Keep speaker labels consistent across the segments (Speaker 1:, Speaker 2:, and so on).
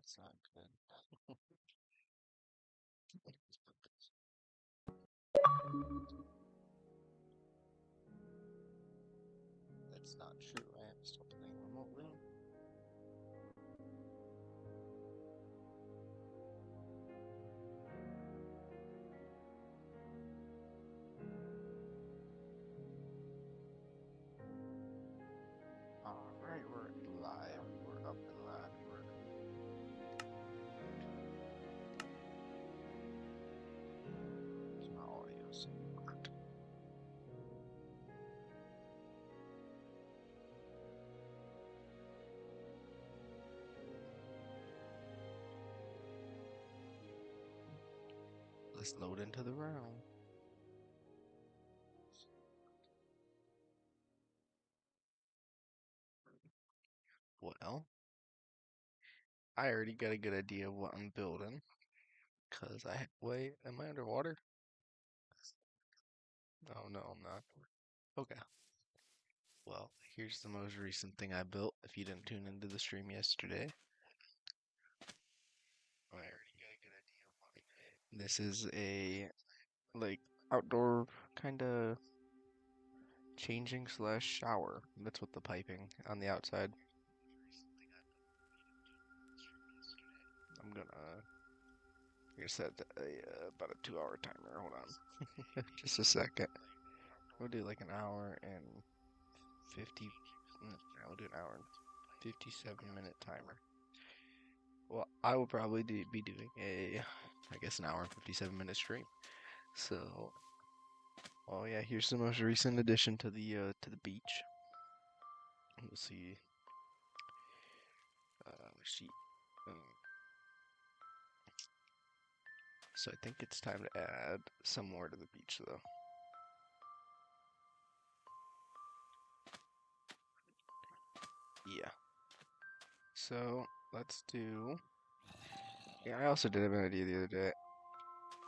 Speaker 1: That's not good. That's not true. I am still playing remotely. Alright, we're live. We're up and live. Where's my audio sync? Let's load into the round. Well, I already got a good idea of what I'm building. Cause wait, am I underwater? Oh no, I'm not. Okay. Well, here's the most recent thing I built. If you didn't tune into the stream yesterday, I already got a good idea of what. This is a like outdoor kind of changing slash shower. That's what the piping on the outside. I'm gonna set about a 2-hour timer. Hold on, just a second. We'll do like an hour and 50. I'll do an hour and 57-minute timer. Well, I will probably be doing I guess an hour and 57-minute stream. So, oh yeah, here's the most recent addition to the beach. Let's see. Let's see. So I think it's time to add some more to the beach, though. Yeah. So let's do. Yeah, I also did have an idea the other day,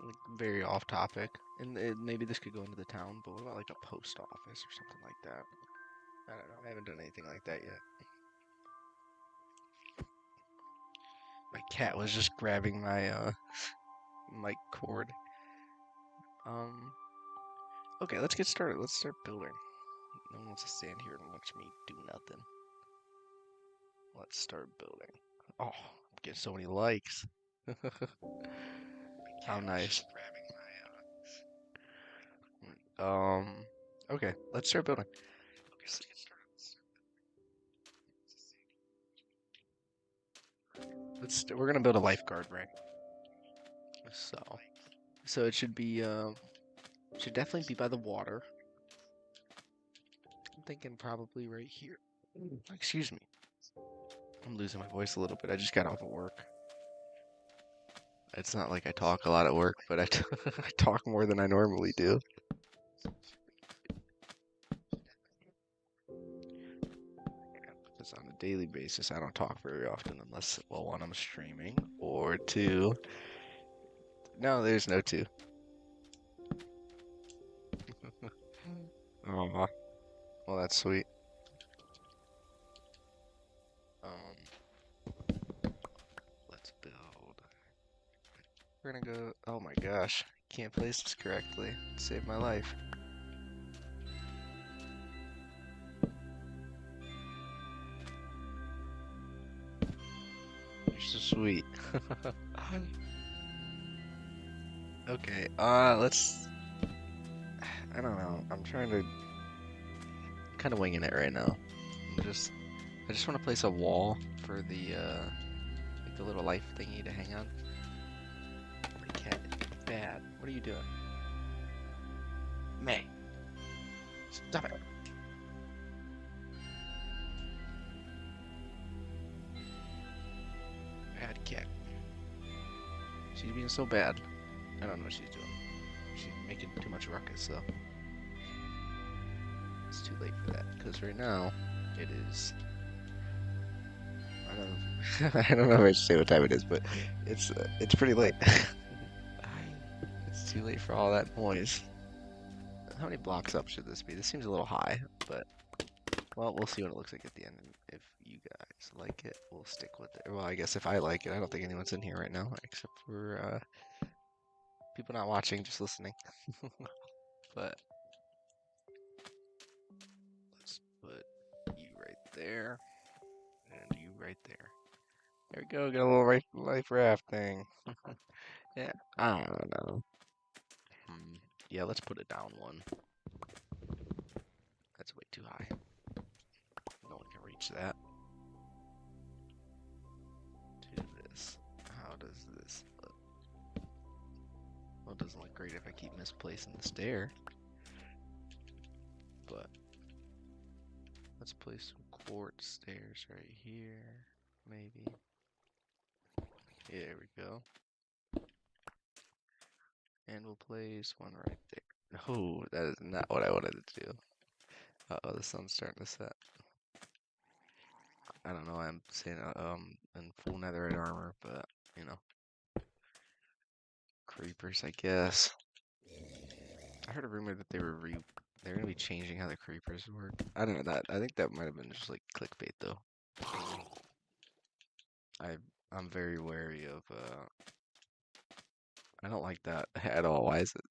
Speaker 1: like very off topic, and maybe this could go into the town. But what about like a post office or something like that? I don't know. I haven't done anything like that yet. My cat was just grabbing my mic cord. Okay, let's get started. Let's start building. No one wants to stand here and watch me do nothing. Let's start building. Oh, I'm getting so many likes. How nice. Okay, let's start building. We're gonna build a lifeguard ring. So it should be should definitely be by the water. I'm thinking probably right here. Excuse me. I'm losing my voice a little bit. I just got off of work. It's not like I talk a lot at work, but I talk more than I normally do. Because on a daily basis, I don't talk very often unless, well, one, I'm streaming, or two, no, there's no two. Aw, well, that's sweet. Let's build. We're gonna go, oh my gosh, can't place this correctly. Save my life. You're so sweet. Okay, let's, I don't know, I'm trying to, kind of winging it right now. I just want to place a wall for the, like the little life thingy to hang on. My cat is bad. What are you doing? May. Stop it. Bad cat. She's being so bad. I don't know what she's doing. She's making too much ruckus, though. It's too late for that, because right now, it is... I don't know if I should say what time it is, but it's pretty late. It's too late for all that noise. How many blocks up should this be? This seems a little high, but Well, we'll see what it looks like at the end. And if you guys like it, we'll stick with it. Well, I guess if I like it, I don't think anyone's in here right now except for people not watching, just listening. But let's put you right there and you right there. There we go. Got a little life raft thing. Yeah, I don't know. Yeah, let's put it down one. That's way too high. No one can reach that. Do this. How does this look? Well, it doesn't look great if I keep misplacing the stair. But let's place some quartz stairs right here. Maybe. There we go. And we'll place one right there. No, that is not what I wanted to do. Uh-oh, the sun's starting to set. I don't know why I'm saying in full netherite armor, but you know. Creepers, I guess. I heard a rumor that they're gonna be changing how the creepers work. I don't know that. I think that might have been just like clickbait though. I I'm very wary of I don't like that at all. Why is it?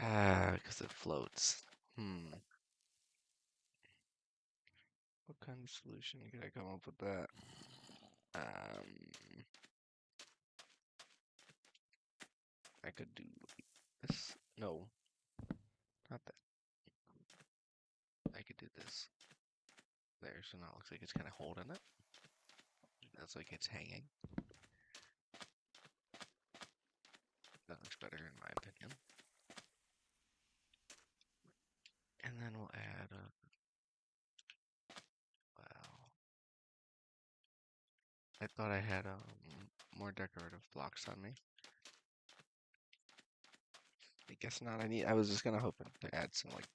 Speaker 1: Ah, because it floats. What kind of solution could I come up with that? I could do this. No, not that. I could do this. There, so now it looks like it's kind of holding it. That's like it's hanging. That looks better in my opinion. And then we'll add well, I thought I had more decorative blocks on me. I guess not. I was just gonna hoping to add some like.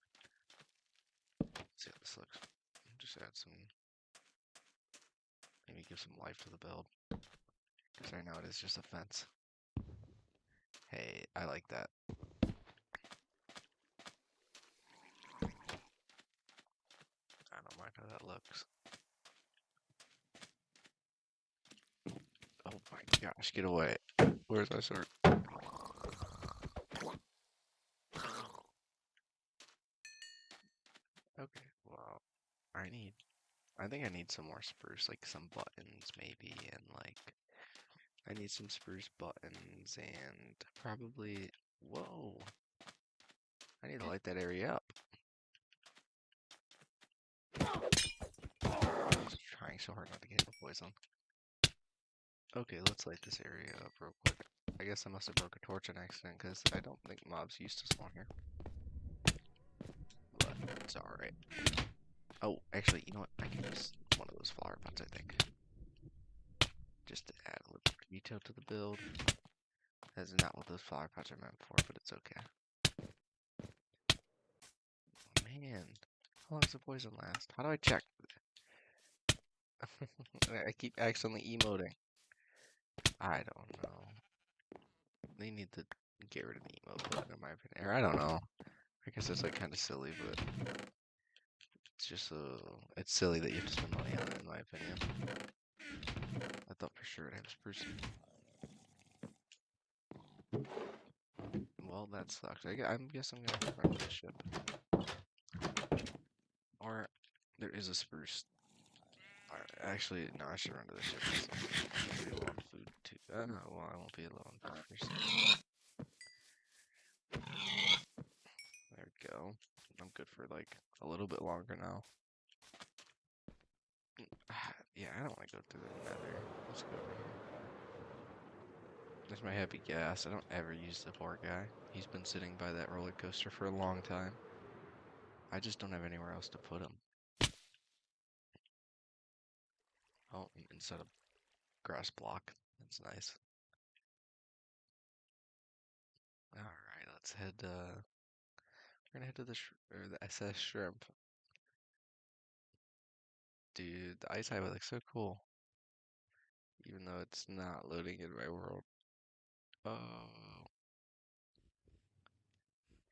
Speaker 1: See how this looks. Just add some. Maybe give some life to the build. Because right now it is just a fence. Hey, I like that. I don't mind how that looks. Oh my gosh, get away. Where's my sword? Okay, well, I think I need some more spruce, like some buttons maybe, and like, I need some spruce buttons and probably, whoa, I need to light that area up. I'm just trying so hard not to get hit with poison. Okay, let's light this area up real quick. I guess I must have broke a torch on accident because I don't think mobs used to spawn here. But it's alright. Oh, actually, you know what? I can use one of those flower pots, I think. Just to add a little detail to the build. That's not what those flower pots are meant for, but it's okay. Oh, man, how long does the poison last? How do I check? I keep accidentally emoting. I don't know. They need to get rid of the emote button in my opinion. Or I don't know. I guess it's like kind of silly, but it's just it's silly that you have to spend money on it in my opinion. I thought for sure it had spruce. Well, that sucks. I guess I'm gonna run to the ship. Or there is a spruce. Actually, no, I should run to the ship. I'll be low on food too. Well, I won't be low on food for a second. There we go. I'm good for like a little bit longer now. Yeah, I don't want to go through the nether. Let's go over here. There's my happy gas. I don't ever use the poor guy. He's been sitting by that roller coaster for a long time. I just don't have anywhere else to put him. Oh, instead of grass block. That's nice. Alright, let's head, we're gonna head to the SS Shrimp. Dude, the ice highway looks so cool. Even though it's not loading in my world. Oh,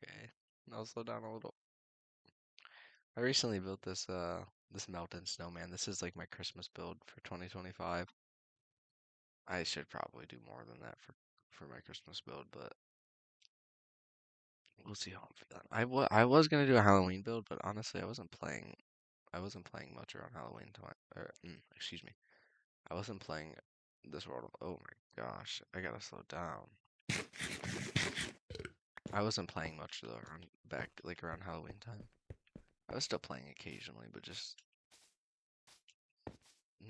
Speaker 1: okay. I'll slow down a little. I recently built this mountain snowman. This is like my Christmas build for 2025. I should probably do more than that for my Christmas build, but we'll see how I'm feeling. I was gonna do a Halloween build, but honestly, I wasn't playing much around Halloween time. Excuse me. I wasn't playing this world. Oh my gosh, I gotta slow down. I wasn't playing much though around back like around Halloween time. I was still playing occasionally, but just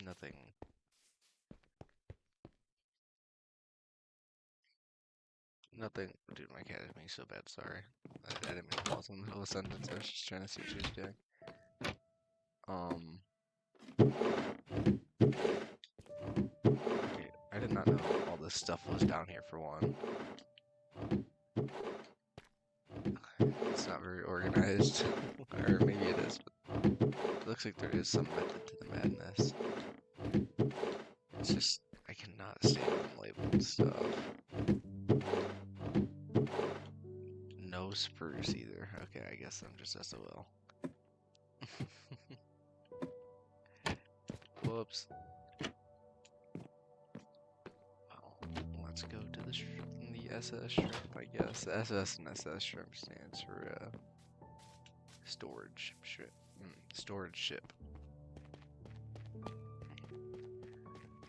Speaker 1: nothing. Nothing. Dude, my cat is being so bad. Sorry. I didn't mean to pause in the middle of a sentence. I was just trying to see what she was doing. Um. Okay, I did not know all this stuff was down here for one. It's not very organized. Or maybe it is, but it looks like there is some method to the madness. It's just, I cannot stand unlabeled stuff. No spruce either. Okay, I guess I'm just SOL. Whoops. Well, let's go to the SS shrimp, I guess. SS and SS shrimp stands for storage ship. Storage ship.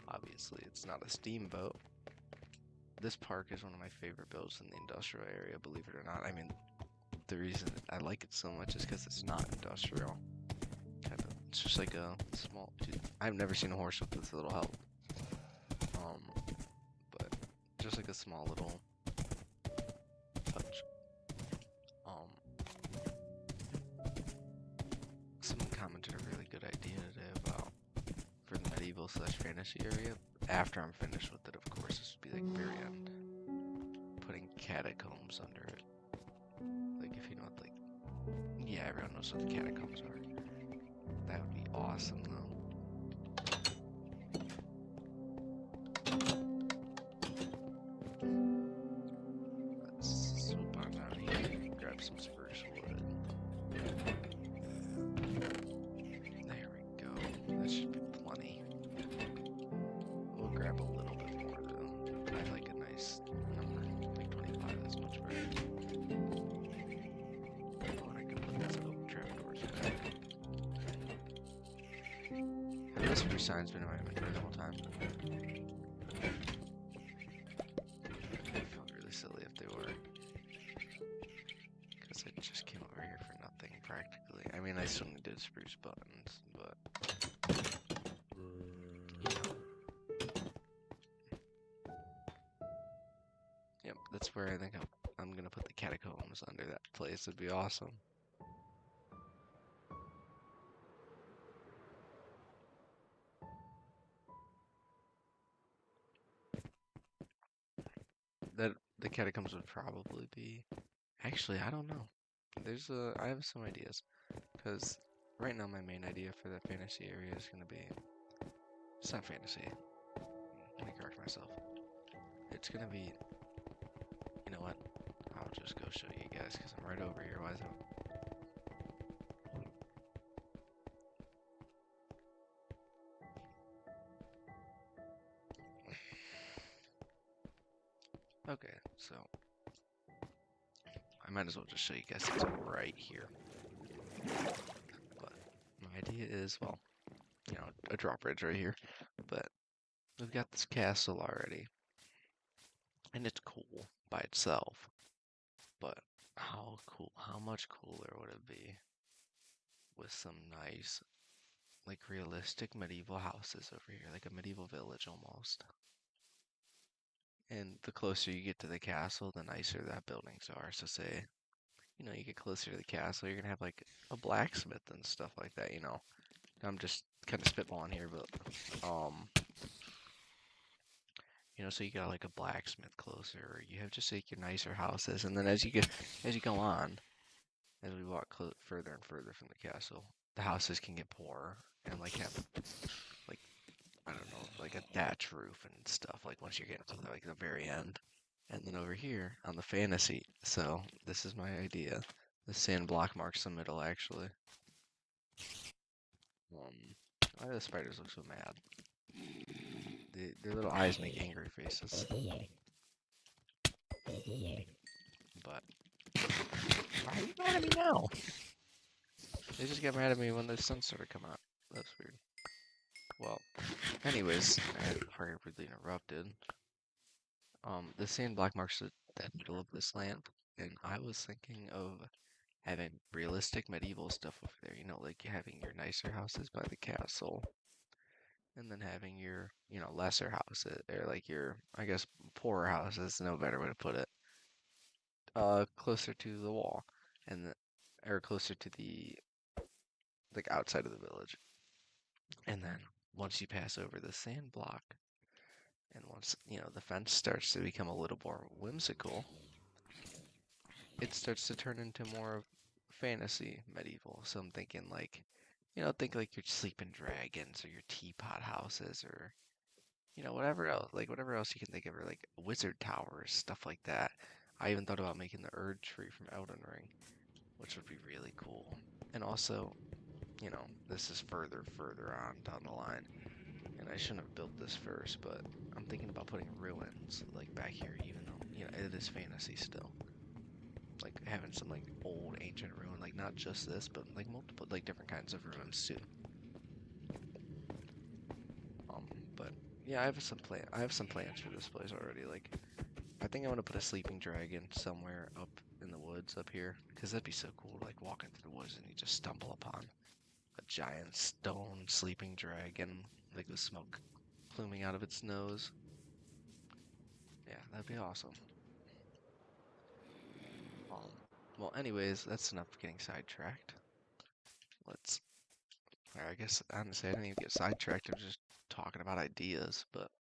Speaker 1: Obviously, it's not a steamboat. This park is one of my favorite builds in the industrial area, believe it or not. I mean, the reason I like it so much is because it's not industrial. It's just like a small. Dude, I've never seen a horse with this little help. But just like a small little touch. Someone commented a really good idea today about for the medieval / fantasy area. After I'm finished with it, of course, this would be like very end. Putting catacombs under it. Like if you know what, like, yeah, everyone knows what the catacombs are. That would be awesome, though. Let's swoop on down here, grab some spruce wood. There we go. That should be plenty. We'll grab a little bit more, though. I like a nice number. Like 25 is much better. Oh, and I can put this oak trapdoors back. Have this spruce sign's been in my inventory the whole time? I feel really silly if they were. Because I just came over here for nothing, practically. I mean, I still needed spruce buttons, but... Yep, that's where I think I'm gonna put the catacombs under that place. It'd be awesome. The catacombs would probably be... Actually, I don't know. I have some ideas. Because right now my main idea for the fantasy area is gonna be... It's not fantasy. Let me correct myself. It's gonna be... You know what? I'll just go show you guys because I'm right over here. Why is it? Okay, so I might as well just show you guys it's right here. But my idea is, well, you know, a drawbridge right here. But we've got this castle already. And it's cool by itself. But how much cooler would it be with some nice, like realistic medieval houses over here, like a medieval village almost. And the closer you get to the castle, the nicer that buildings are. So say, you know, you get closer to the castle, you're gonna have like a blacksmith and stuff like that, you know. I'm just kind of spitballing here, but you know, so you got like a blacksmith closer, or you have just like your nicer houses, and then as you go on, as we walk further and further from the castle, the houses can get poorer and like have like I don't know, like a thatch roof and stuff. Like once you're getting to like the very end, and then over here on the fantasy. So this is my idea. The sand block marks the middle actually. Why do the spiders look so mad? Their little eyes make angry faces. But why are you mad at me now? They just get mad at me when the sun started to come out. That's weird. Well, anyways, before I rudely interrupted, the sand block marks the middle of this land, and I was thinking of having realistic medieval stuff over there. You know, like having your nicer houses by the castle, and then having your, lesser houses, or like your, I guess, poorer houses, no better way to put it, closer to the wall, and or closer to the, like, outside of the village. And then once you pass over the sand block, and once, the fence starts to become a little more whimsical, it starts to turn into more of fantasy medieval. So I'm thinking like, think like your sleeping dragons or your teapot houses or, whatever else you can think of, or like wizard towers, stuff like that. I even thought about making the Erd tree from Elden Ring, which would be really cool. And also, this is further on down the line, and I shouldn't have built this first, but I'm thinking about putting ruins like back here, even though, it is fantasy still. Like having some like old ancient ruin, like not just this, but like multiple, like different kinds of ruins too. But yeah, I have some plans for this place already. Like, I think I want to put a sleeping dragon somewhere up in the woods up here, because that'd be so cool. Like walking through the woods and you just stumble upon a giant stone sleeping dragon, like with smoke pluming out of its nose. Yeah, that'd be awesome. Well, anyways, that's enough getting sidetracked. Let's. I guess honestly, I didn't even get sidetracked. I'm just talking about ideas, but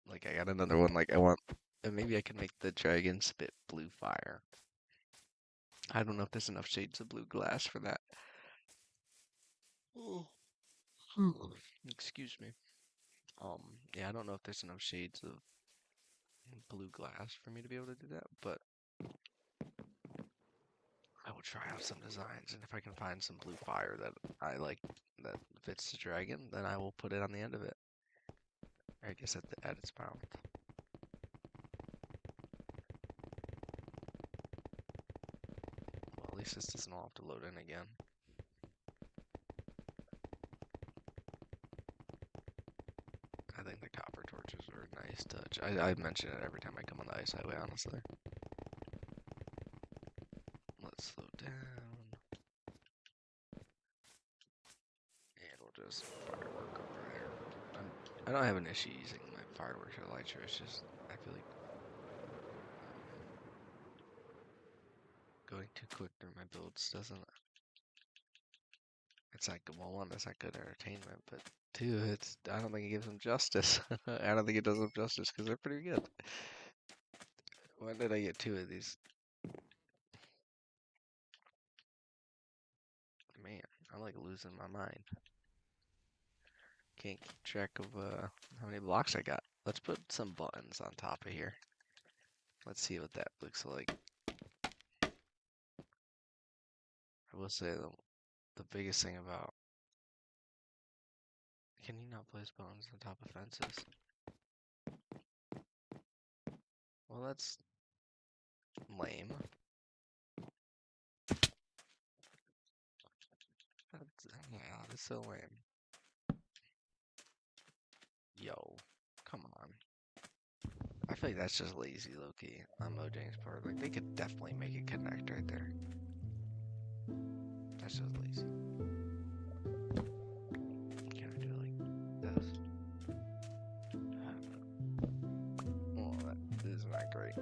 Speaker 1: like I got another one. Like I want, and maybe I can make the dragon spit blue fire. I don't know if there's enough shades of blue glass for that. Oh. Excuse me. Yeah, I don't know if there's enough shades of blue glass for me to be able to do that, but I will try out some designs, and if I can find some blue fire that I like that fits the dragon, then I will put it on the end of it. I guess at its mouth. Well, at least this doesn't all have to load in again. I think the copper torches are a nice touch. I mention it every time I come on the ice highway, honestly. Let's slow down. And we'll just firework over there. I don't have an issue using my fireworks or elytra. It's just, I feel like going too quick through my builds doesn't. It's like, well, one, that's not good entertainment, but two, I don't think it gives them justice. I don't think it does them justice because they're pretty good. When did I get two of these? Man, I'm like losing my mind. Can't keep track of how many blocks I got. Let's put some buttons on top of here. Let's see what that looks like. I will say the biggest thing about... Can you not place buttons on top of fences? Well, that's lame. Yeah, that's so lame. Yo, come on. I feel like that's just lazy, low-key, on Mojang's part. Like, they could definitely make it connect right there. That's just lazy. Can I do it like this? Well, that is not great.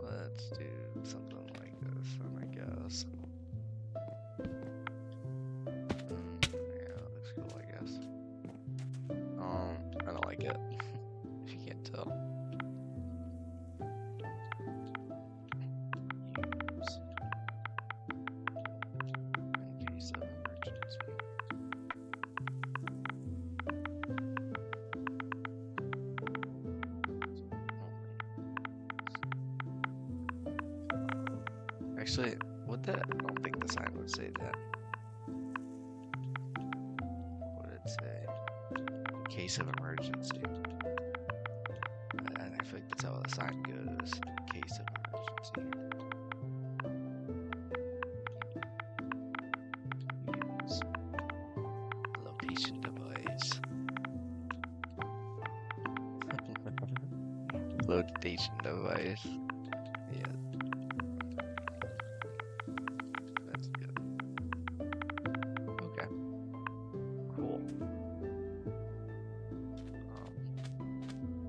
Speaker 1: Let's do something like this, I guess. Yeah, that looks cool, I guess. I don't like it, if you can't tell. Use in case of emergency. Actually, I don't think the sign would say that. would say. In case of emergency. And I feel like that's how the sign goes. In case of emergency. Use location device. Location device. Yeah. That's good. Okay. Cool.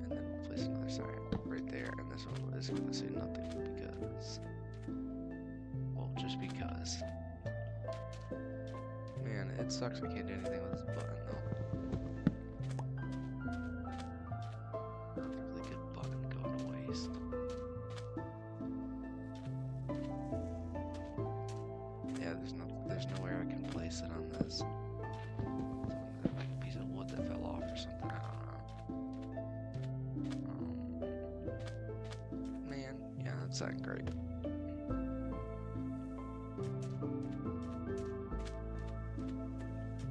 Speaker 1: And then we'll place another sign right there, and this one is going to say nothing because, well, just because. Man, it sucks I can't do anything with this button though. Really good button going to waste. Yeah, there's nowhere I can place it on this. Like a piece of wood that fell off or something. I don't know. Man, yeah, that's not great.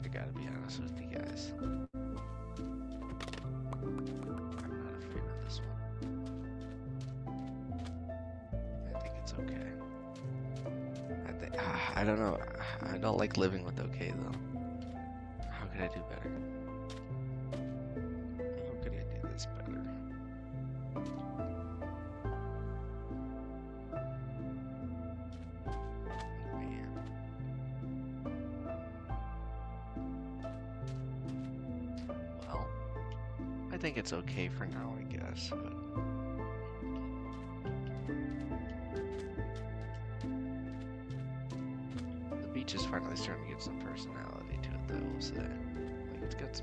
Speaker 1: I gotta be honest with you guys. I'm not a fan of this one. I think it's okay. I don't know. I don't like living with okay though. How could I do better? How could I do this better? Man. Well, I think it's okay for now, I guess. But the beach is finally starting to get some personality to it, though. We'll say, like it's got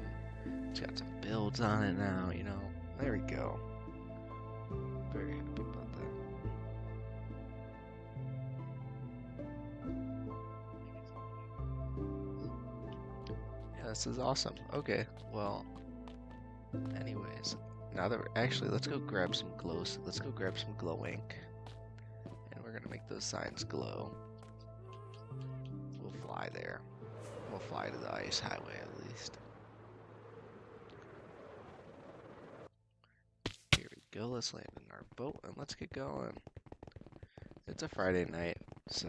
Speaker 1: some builds on it now. You know, there we go. Very happy about that. Yeah, this is awesome. Okay, well, anyways, now that actually, let's go grab some Let's go grab some glow ink, and we're gonna make those signs glow. We'll fly there. We'll fly to the ice highway at least. Here we go. Let's land in our boat and let's get going. It's a Friday night, so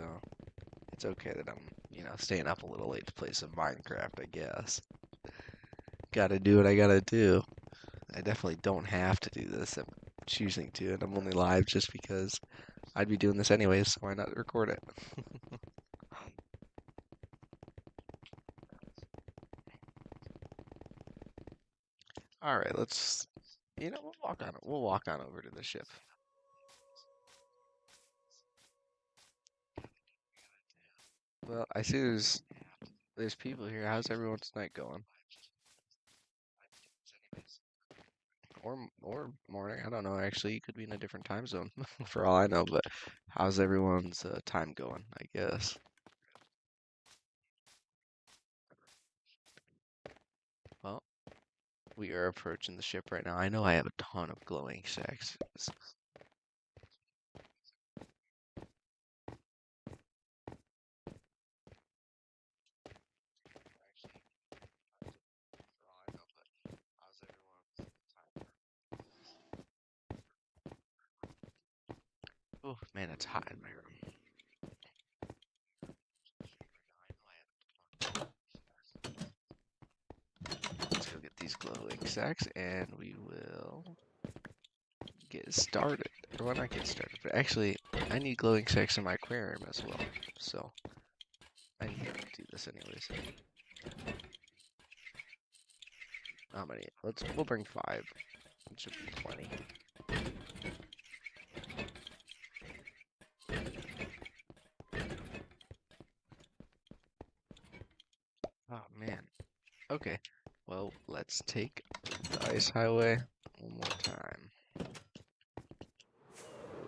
Speaker 1: it's okay that I'm, staying up a little late to play some Minecraft, I guess. Gotta do what I gotta do. I definitely don't have to do this. I'm choosing to, and I'm only live just because I'd be doing this anyways, so why not record it? All right, let's, we'll walk on over to the ship. Well, I see there's people here. How's everyone's night going? Or morning. I don't know. Actually, you could be in a different time zone for all I know. But how's everyone's time going? I guess. Well, we are approaching the ship right now. I know I have a ton of glowing sacks. Oh man, it's hot in my room. Let's go get these glowing sacks and we will get started. Or why not get started? But actually, I need glowing sacks in my aquarium as well. So I need to do this anyways. How many? We'll bring 5. It should be plenty. Oh man. Okay. Well, let's take the ice highway one more time. We'll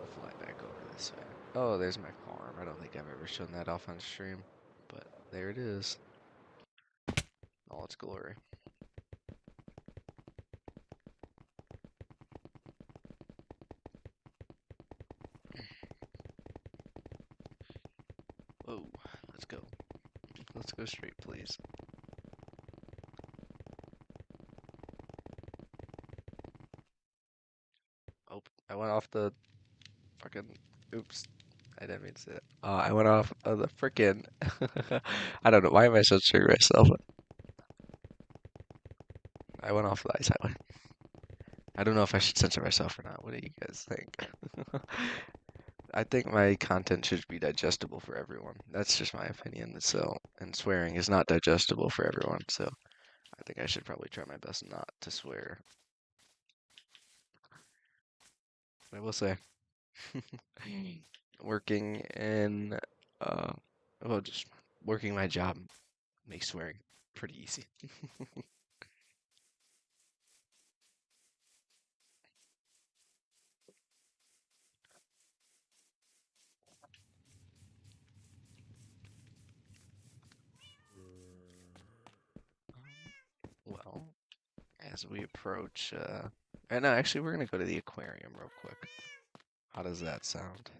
Speaker 1: fly back over this way. Oh, there's my farm. I don't think I've ever shown that off on stream, but there it is. All its glory. Whoa, let's go. Let's go straight, please. I went off the fucking. Oops. I didn't mean to say that. I went off of the frickin'. I don't know. Why am I so censoring myself? I went off the ice highway. I don't know if I should censor myself or not. What do you guys think? I think my content should be digestible for everyone. That's just my opinion. So, and swearing is not digestible for everyone. So, I think I should probably try my best not to swear. I will say, working in, uh, well, just working my job makes swearing pretty easy. Well, as we approach, and no, actually, we're gonna go to the aquarium real quick. How does that sound?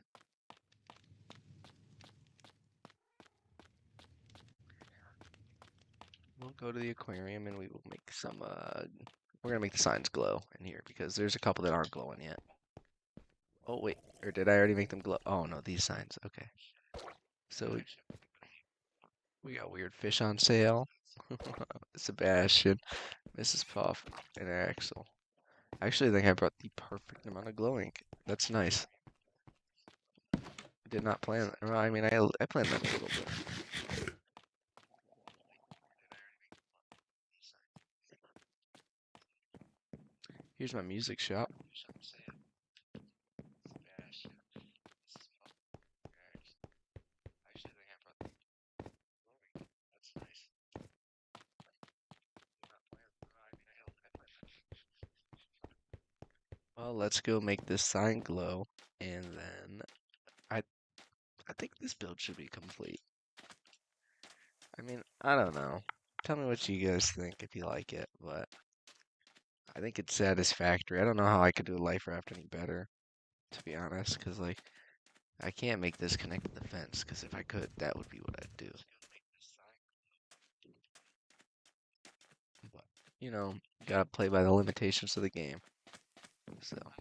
Speaker 1: We'll go to the aquarium and we will make some, we're gonna make the signs glow in here because there's a couple that aren't glowing yet. Oh, wait, or did I already make them glow? Oh, no, these signs, okay. So we got weird fish on sale. Sebastian, Mrs. Puff, and Axel. I actually think I brought the perfect amount of glow ink. That's nice. I did not plan that. Well, I mean, I planned that a little bit. Here's my music shop. Well, let's go make this sign glow, and then I I think this build should be complete. I mean, I don't know. Tell me what you guys think if you like it, but I think it's satisfactory. I don't know how I could do a life raft any better, to be honest, because like I can't make this connect to the fence, because if I could, that would be what I'd do. But you know, gotta play by the limitations of the game. So. Satisfactory.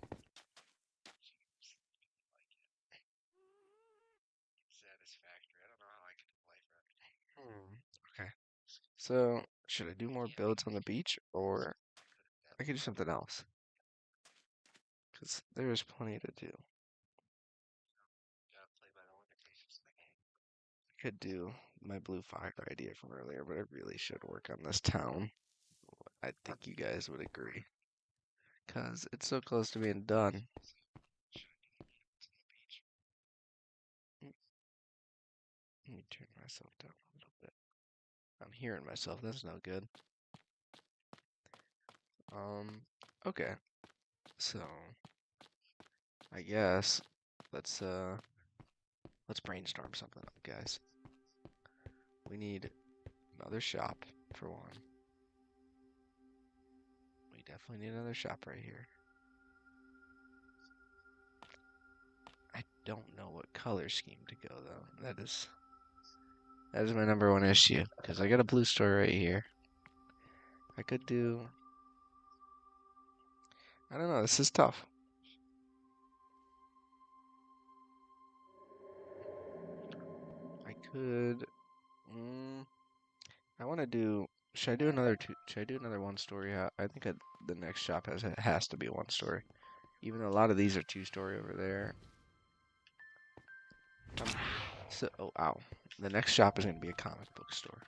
Speaker 1: I don't know how I could do life raft. Okay. So, should I do more builds on the beach, or I could do something else? Because there's plenty to do. I could do my blue fire idea from earlier, but I really should work on this town. I think you guys would agree. Because it's so close to being done. Let me turn myself down a little bit. I'm hearing myself, that's no good. Okay. So, I guess let's brainstorm something up, guys. We need another shop for one. We definitely need another shop right here. I don't know what color scheme to go though. That is my number one issue because I got a blue store right here. I could do. I don't know. This is tough. I could. I want to do. Should I do another two? Should I do another one story? I think the next shop has to be one story, even though a lot of these are two story over there. So, oh, ow. The next shop is going to be a comic book store.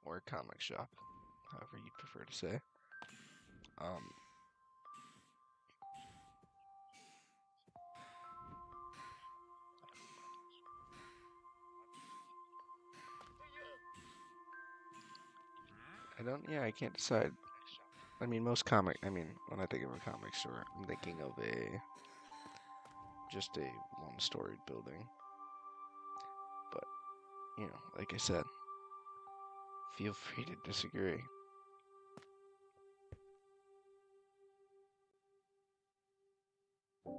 Speaker 1: Or a comic shop, however you prefer to say. Um, yeah, I can't decide. I mean, when I think of a comic store, I'm thinking of just a one-storied building. But, like I said, feel free to disagree. Um,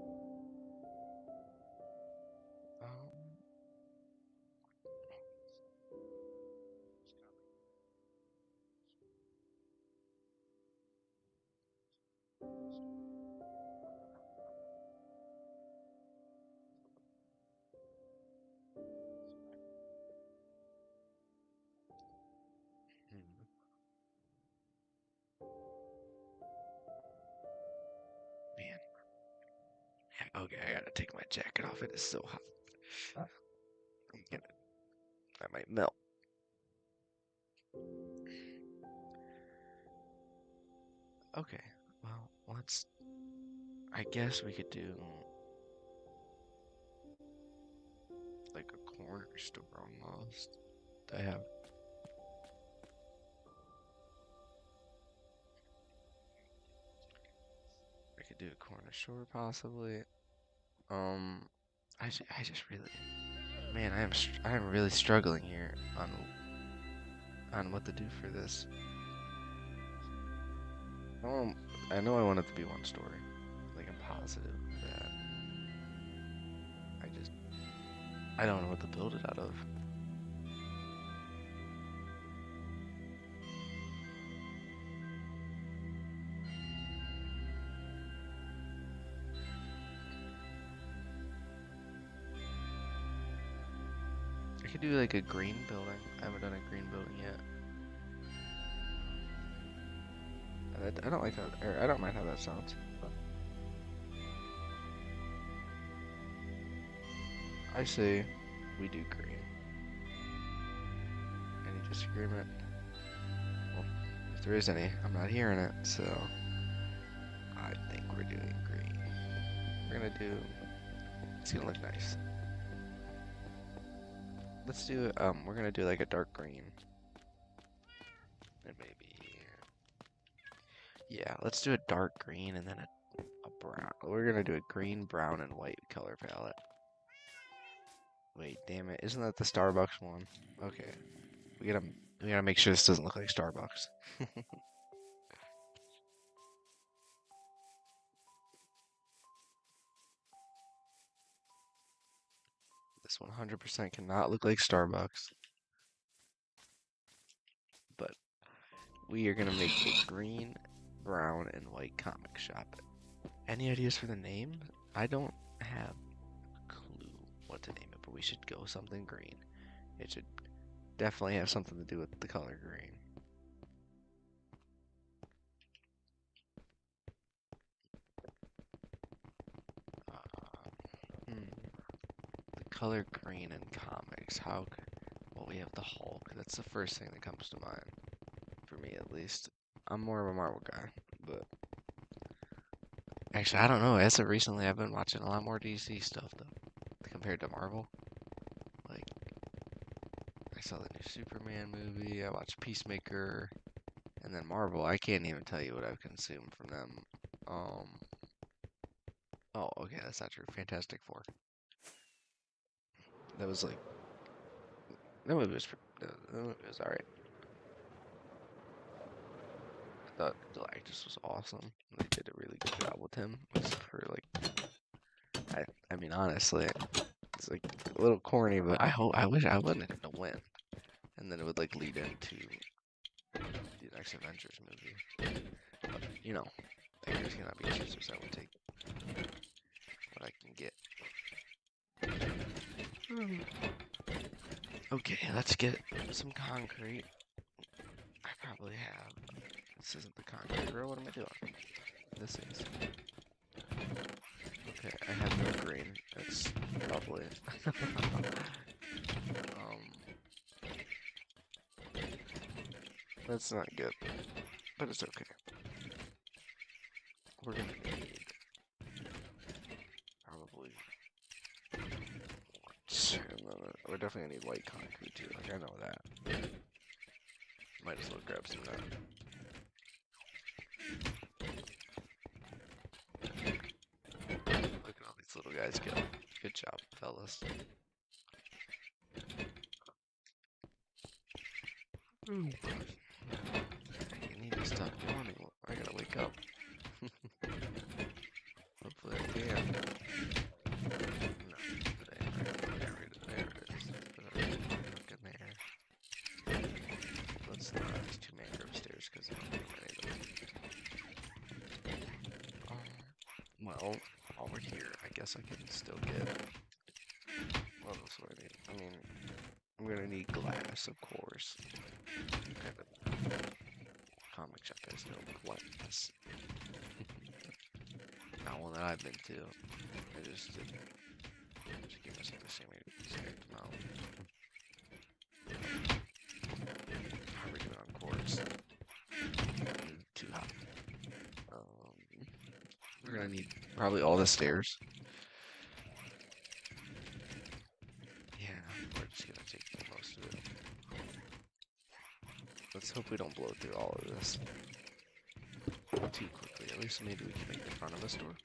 Speaker 1: take my jacket off. It is so hot. I might melt. Okay, well, let's. I guess we could do like a corner store almost. I have. I could do a corner store possibly. I just really, man, I am really struggling here on what to do for this. I know I want it to be one story, like I'm positive that I don't know what to build it out of. I could do like a green building. I haven't done a green building yet. I don't like that, or I don't mind how that sounds. I say we do green. Any disagreement? Well, if there is any, I'm not hearing it, so I think we're doing green. It's gonna look nice. Let's do, we're gonna do like a dark green. And maybe, yeah, let's do a dark green and then a brown. We're gonna do a green, brown, and white color palette. Wait, damn it, isn't that the Starbucks one? Okay, we gotta make sure this doesn't look like Starbucks. This 100% cannot look like Starbucks. But we are gonna make a green, brown, and white comic shop. Any ideas for the name? I don't have a clue what to name it, but we should go something green. It should definitely have something to do with the color green. The color green in comics. Well, we have the Hulk. That's the first thing that comes to mind. For me, at least. I'm more of a Marvel guy, but actually, I don't know. As of recently, I've been watching a lot more DC stuff, though, compared to Marvel. Like, I saw the new Superman movie, I watched Peacemaker, and then Marvel, I can't even tell you what I've consumed from them. Oh, okay, that's not true. Fantastic Four. That was like, that movie was, that movie was alright. I thought the actress was awesome. They did a really good job with him. Except for like, I mean, honestly, it's like a little corny, but I wish I wanted him to win, and then it would like lead into the next Avengers movie. But you know, actors cannot be choosers. I would take what I can get. Okay, let's get some concrete. I probably have. This isn't the concrete row. What am I doing? This is. Okay, I have no green. That's lovely. That's not good, but it's okay. We're gonna need probably. We're definitely gonna need white concrete too. Like I know that. Might as well grab some of that. Look at all these little guys go. Good job, fellas. You need to stop yawning. I gotta wake up. Hopefully I can. No, there it is. Look in there. Let's not have these two mangrove stairs because I don't think many of them. Well, while we're here, I guess I can still get. What else do I need? I mean, I'm gonna need glass, of course. Comic shop has no glass. not one that I've been to. I just didn't. Just give us like the same amount. How are we doing on quartz? Too hot. We're gonna need probably all the stairs. Yeah, we're just gonna take most of it. Let's hope we don't blow through all of this too quickly. At least maybe we can make the front of a store.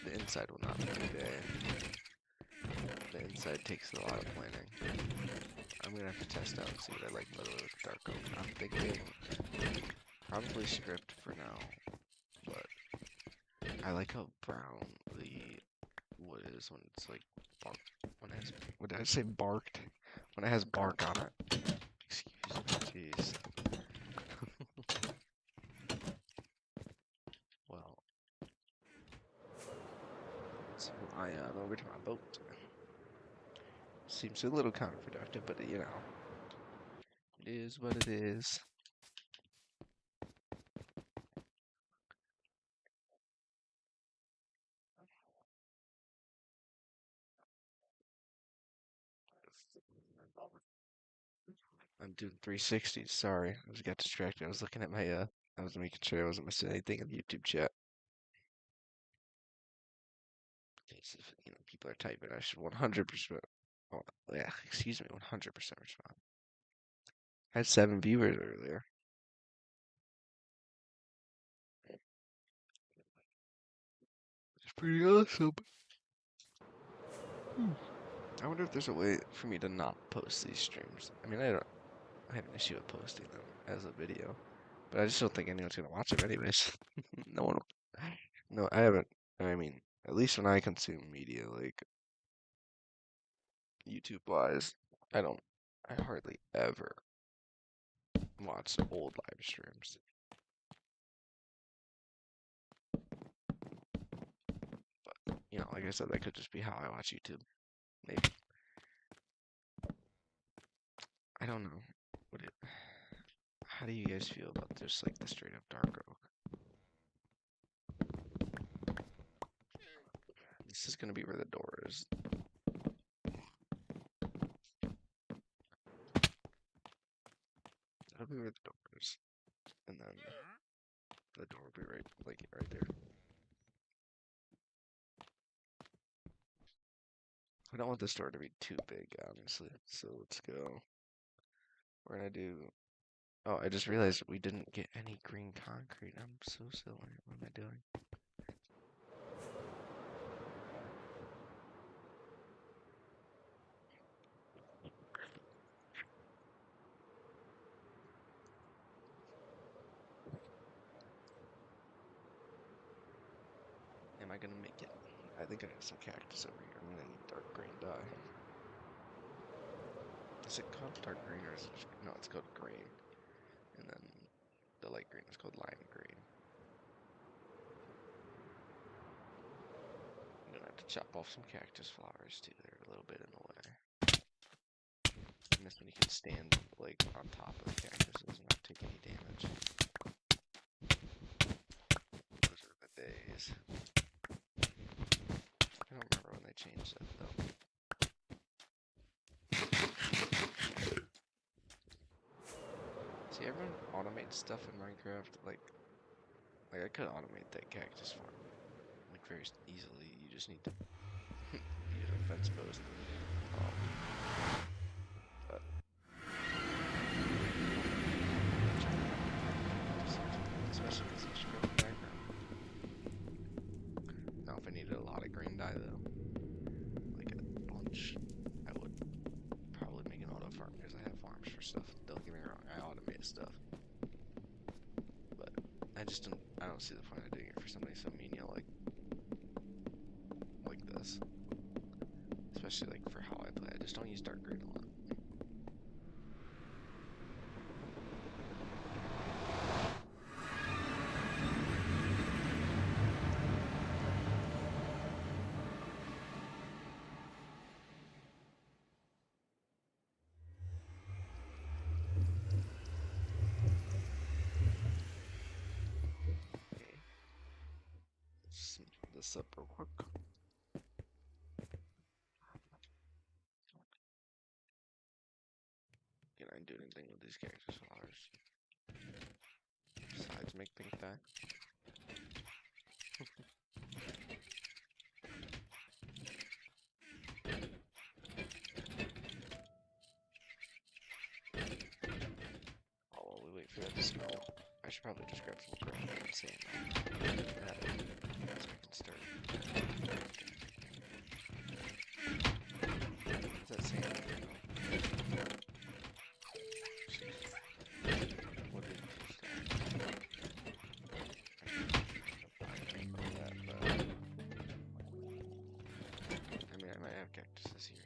Speaker 1: The inside will not be today. The inside takes a lot of planning. I'm gonna have to test out and see what I like better with dark oak. I'm thinking probably script for now, but I like how brown the wood is when it's like bark. When it has, what did I say? Barked. When it has bark on it. Excuse me, jeez. Well, let's fly on over to my boat. Seems a little counterproductive, but you know, it is what it is. I'm doing 360s. Sorry, I just got distracted. I was looking at my I was making sure I wasn't missing anything in the YouTube chat. Because if you know people are typing, I should 100%. Oh, yeah, excuse me, 100% respond. I had 7 viewers earlier. It's pretty awesome. I wonder if there's a way for me to not post these streams. I mean, I have an issue with posting them as a video, but I just don't think anyone's gonna watch them anyways. No one. No, I haven't. I mean, at least when I consume media, like YouTube wise, I hardly ever watch old live streams. But you know, like I said, that could just be how I watch YouTube. Maybe. I don't know. How do you guys feel about just like the straight up dark oak? This is gonna be where the door is. That'll be where the door is. And then the door will be right there. I don't want this door to be too big, honestly. So let's go. We're gonna do. Oh, I just realized we didn't get any green concrete. I'm so silly. What am I doing? Am I gonna make it? I think I have some cactus over here. I'm gonna need dark green dye. Is it called dark green or is it just, no, it's called green. And then the light green is called lime green. I'm gonna have to chop off some cactus flowers too. They're a little bit in the way. And this one you can stand like on top of the cactuses and not take any damage. Those are the days. I don't remember when they changed that though. See, everyone automates stuff in Minecraft. Like I could automate that cactus farm like very easily. You just need to use a fence post. But especially because it's from the background. Now, if I needed a lot of green dye though, like a bunch, I would probably make an auto farm because I have farms for stuff. Don't get me wrong, I automate stuff, but I don't see the point of doing it for something so menial like this. Especially like for how I play, I just don't use dark green a lot. this up real quick. Can I do anything with these characters' flowers? Besides make things die? Oh, while we wait for that to snow, I should probably just grab some gravel and sand. So I can start. What's that sand? What did you I mean, I might have cactuses here.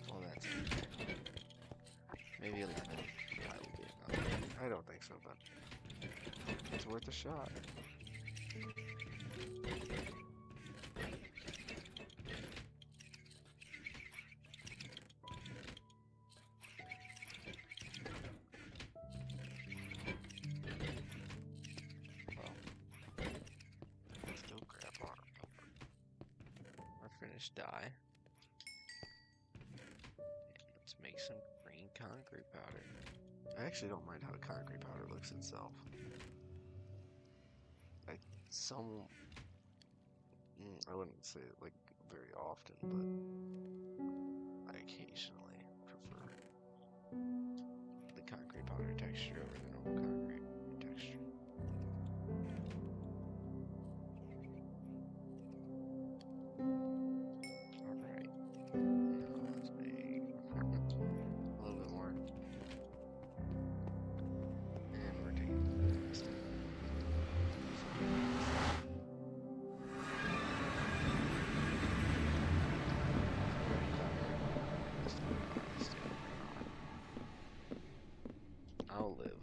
Speaker 1: Well, that's okay. Maybe 11 will be enough. I don't think so, but it's worth a shot. Die. Let's make some green concrete powder. I actually don't mind how concrete powder looks itself. I wouldn't say it like very often, but I occasionally prefer the concrete powder texture over the normal concrete texture. I'll live.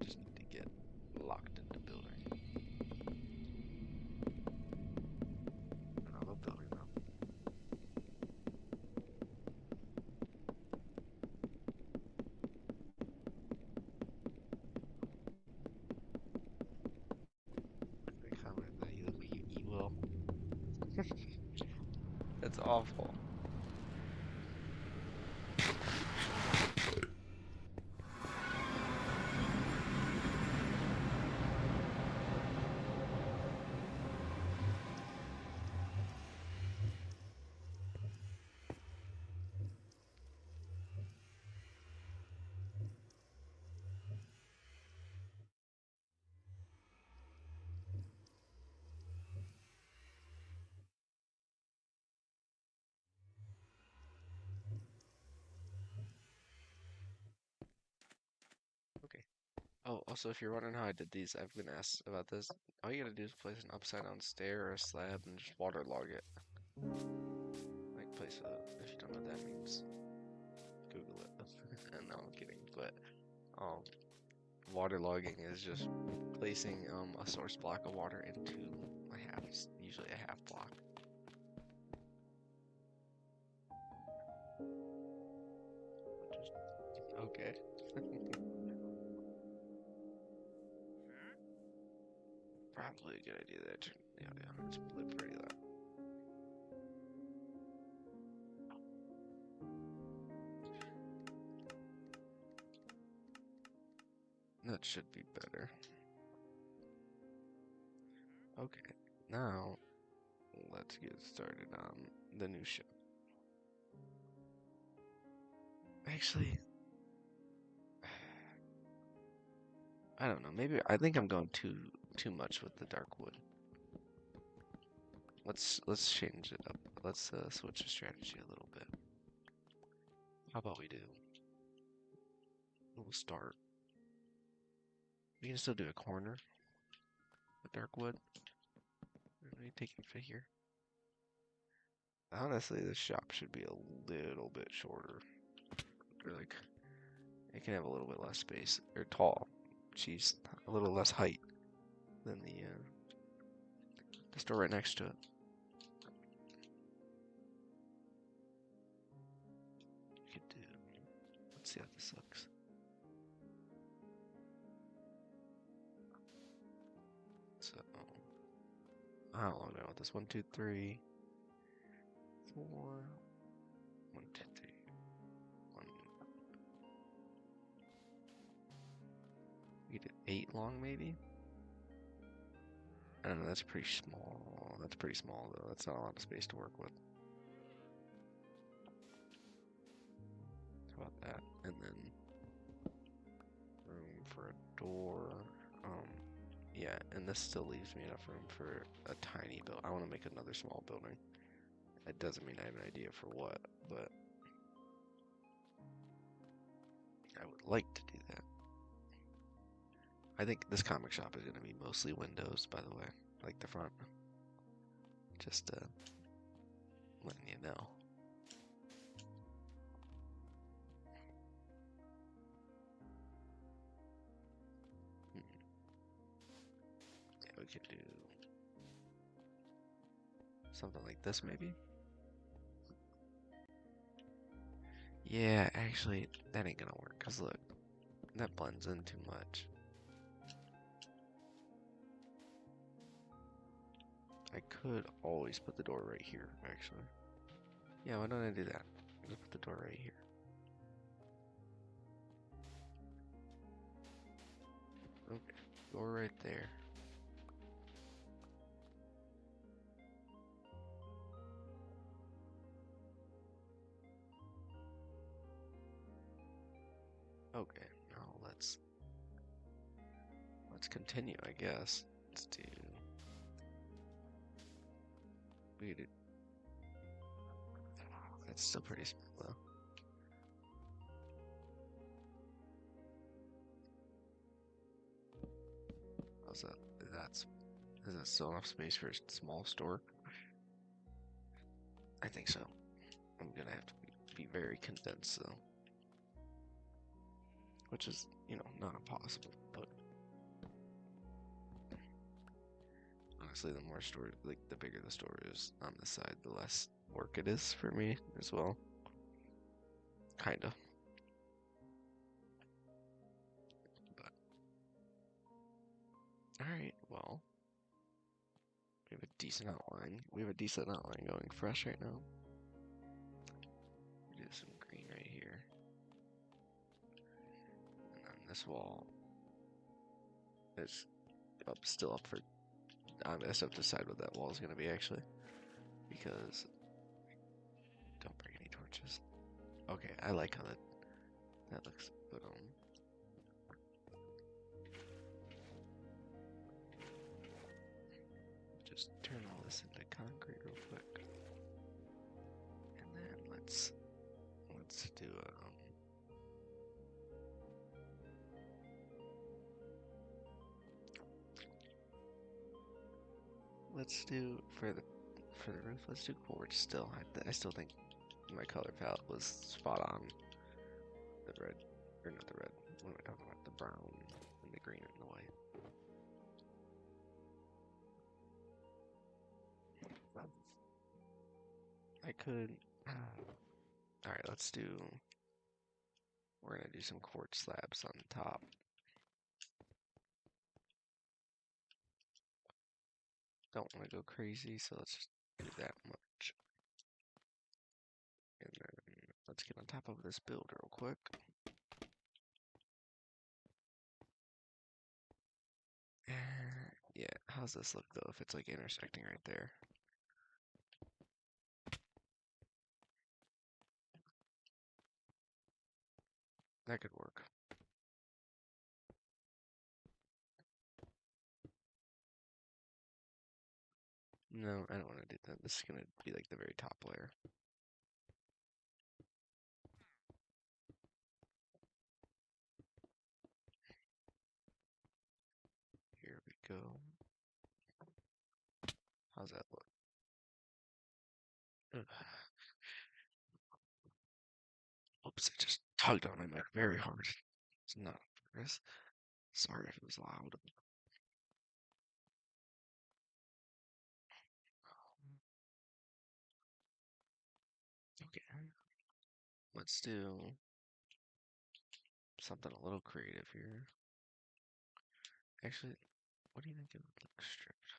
Speaker 1: Just need to get locked into building. I love building though. They comment that you look like you eat well. That's awful. Okay. Oh, also, if you're wondering how I did these, I've been asked about this. All you gotta do is place an upside down stair or a slab and just waterlog it. Like, place a, if you don't know what that means, Google it. No, I'm kidding, but, waterlogging is just placing, a source block of water into usually a half block. Okay. Probably a good idea there. Yeah, it's pretty low. That should be better. Okay, now let's get started on the new show. Actually, I don't know. Maybe I think I'm going too much with the dark wood. Let's change it up. Let's switch the strategy a little bit. How about we do? We'll start. We can still do a corner with dark wood. Let me take a figure. Honestly, this shop should be a little bit shorter. Or like, it can have a little bit less space. Or tall. Jeez, a little less height than the store right next to it. sucks. So, how long do I want this? 1, 2, 3, 4. 1, 2, 3. 1. We did 8 long, maybe? I don't know, that's pretty small. That's pretty small, though. That's not a lot of space to work with. How about that? And then room for a door. Yeah, and this still leaves me enough room for a tiny build. I want to make another small building. That doesn't mean I have an idea for what, but I would like to do that. I think this comic shop is going to be mostly windows, by the way, like the front. Just letting you know. Yeah, we could do something like this, maybe. Yeah, actually, that ain't gonna work, because look, that blends in too much. I could always put the door right here, actually. Yeah, why don't I do that? Just put the door right here. Okay, door right there. Okay, now let's continue, I guess. Let's do. We did. That's still pretty small though. How's that? Is that still enough space for a small store? I think so. I'm gonna have to be very condensed though, which is, not impossible. But honestly, the more store, like the bigger the store is on this side, the less work it is for me as well. Kinda. But all right, well, we have a decent outline. We have a decent outline going fresh right now. We do some green right here. And then this wall is still up for. I still have to decide what that wall is gonna be actually, because don't break any torches. Okay, I like how that looks. But just turn all this into concrete real quick, and then let's do let's do for the roof. Let's do quartz still. I still think my color palette was spot on. The red, or not the red. What am I talking about? The brown and the green and the white. I could. All right, let's do. We're gonna do some quartz slabs on top. Don't want to go crazy, so let's just do that much. And then let's get on top of this build real quick. Yeah, how's this look though if it's like intersecting right there? That could work. No, I don't want to do that. This is gonna be like the very top layer. Here we go. How's that look? Ugh. Oops, I just tugged on my mic very hard. It's not on purpose. Sorry if it was loud. Okay, let's do. something a little creative here. Actually, what do you think it would look stripped?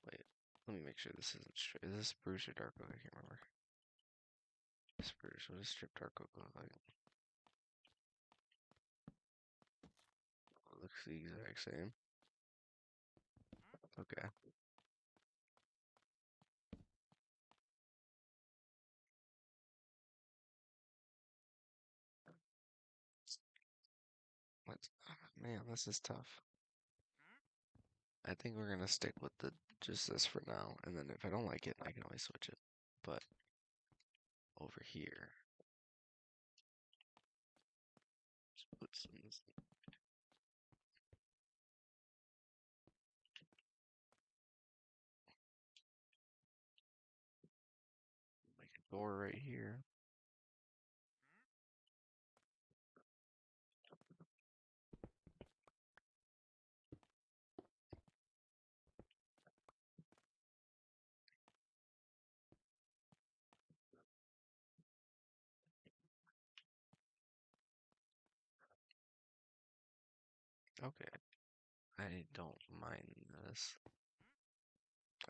Speaker 1: Wait, let me make sure this isn't stripped. Is this spruce or dark oak? I can't remember. Spruce. What does stripped dark oak look like? It looks the exact same. Okay. Man, this is tough. I think we're gonna stick with the just this for now, and then if I don't like it, I can always switch it. But over here, just put some like a door right here. Okay, I don't mind this.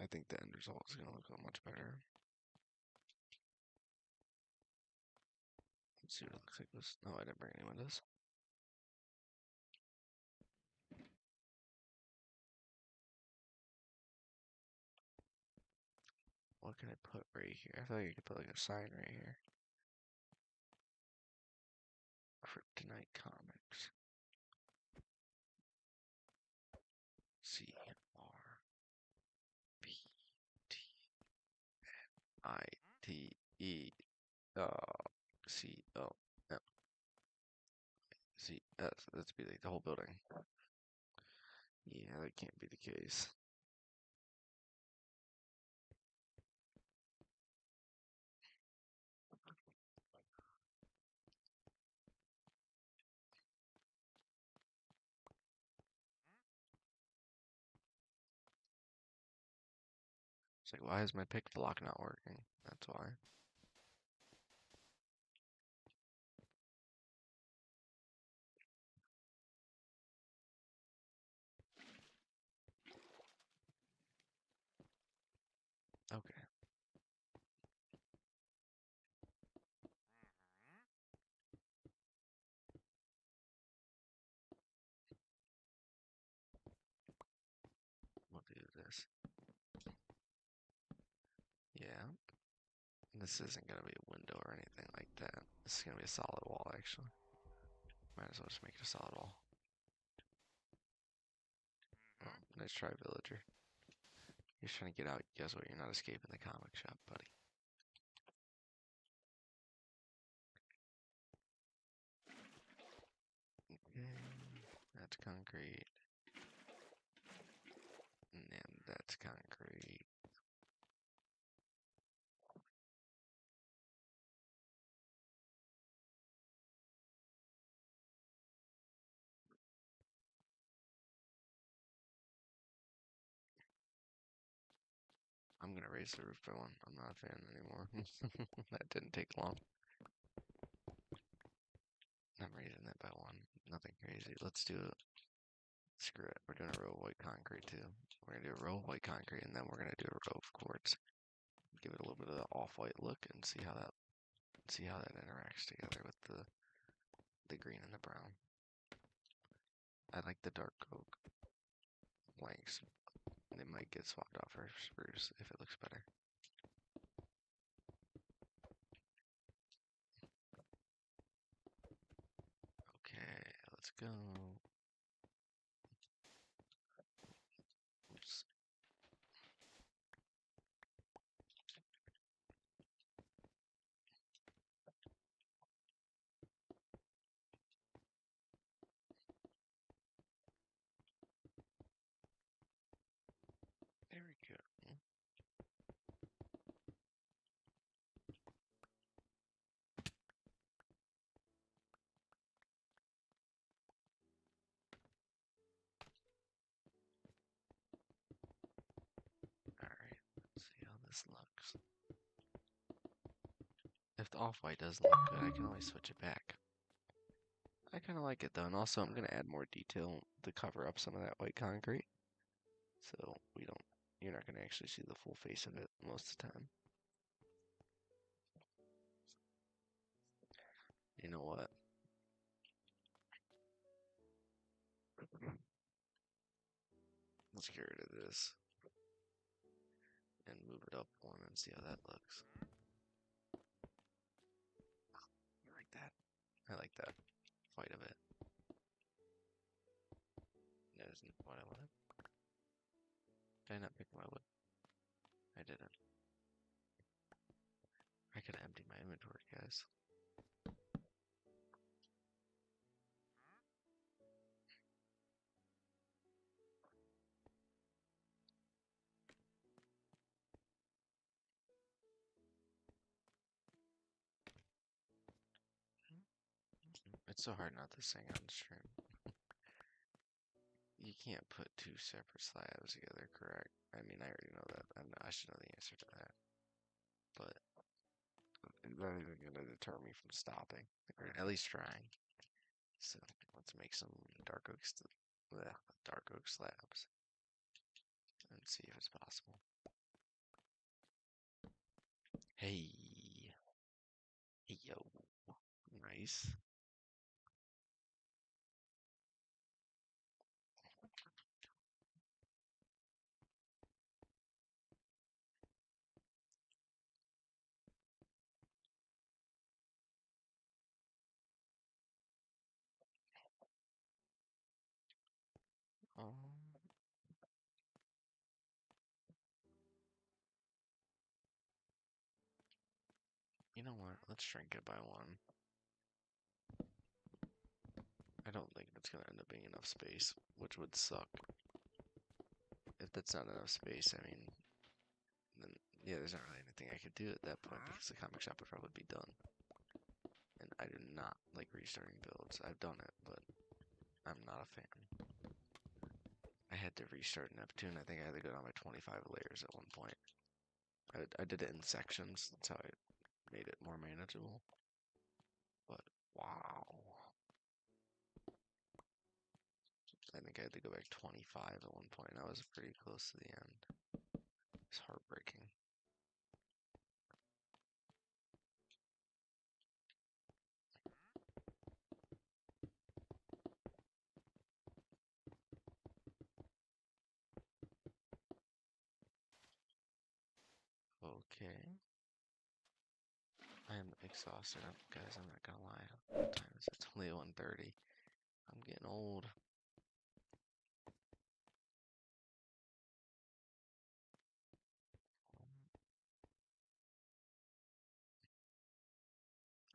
Speaker 1: I think the end result is gonna look much better. Let's see what it looks like this. No, I didn't bring any windows. What can I put right here? I feel like I could put like a sign right here. Kryptonite Comics. CRPTITE COMCS. That's be like the whole building. Yeah, that can't be the case. It's like, why is my pick block not working? That's why. Okay. We'll do this. Yeah. This isn't gonna be a window or anything like that. This is gonna be a solid wall, actually. Might as well just make it a solid wall. Oh, nice try, villager. You're trying to get out. Guess what? You're not escaping the comic shop, buddy. Okay, that's concrete. And that's concrete. I'm gonna raise the roof by one. I'm not a fan anymore. That didn't take long. I'm raising that by one. Nothing crazy. Let's do it. Screw it. We're doing a row of white concrete too. We're gonna do a row of white concrete and then we're gonna do a row of quartz. Give it a little bit of the off-white look and see how that interacts together with the green and the brown. I like the dark oak blanks. They might get swapped out for spruce if it looks better. Okay, let's go. Oops. There we go. Alright, let's see how this looks. If the off-white doesn't look good, I can always switch it back. kind of like it though, and also I'm gonna add more detail to cover up some of that white concrete, so you're not gonna actually see the full face of it most of the time. You know what? Let's get rid of this and move it up one and see how that looks. I like that. I like that quite a bit. That isn't what I wanted. Did I not pick my wood? I didn't. I could empty my inventory, guys. It's so hard not to sing on stream. You can't put two separate slabs together, correct? I mean, I already know that. I should know the answer to that. But that isn't going to deter me from stopping, or at least trying. So let's make some dark oak slabs and see if it's possible. Hey, hey yo, nice. Um, you know what? Let's shrink it by one. I don't think it's gonna end up being enough space, which would suck. If that's not enough space, I mean, then yeah, there's not really anything I could do at that point because the comic shop would probably be done. And I do not like restarting builds. I've done it, but I'm not a fan. I had to restart Neptune. I think I had to go down by 25 layers at one point. I did it in sections. That's how I made it more manageable. But wow. I think I had to go back 25 at one point. I was pretty close to the end. It's heartbreaking. Okay. I am exhausted, guys. I'm not gonna lie. What time is it? It's only 1:30. I'm getting old.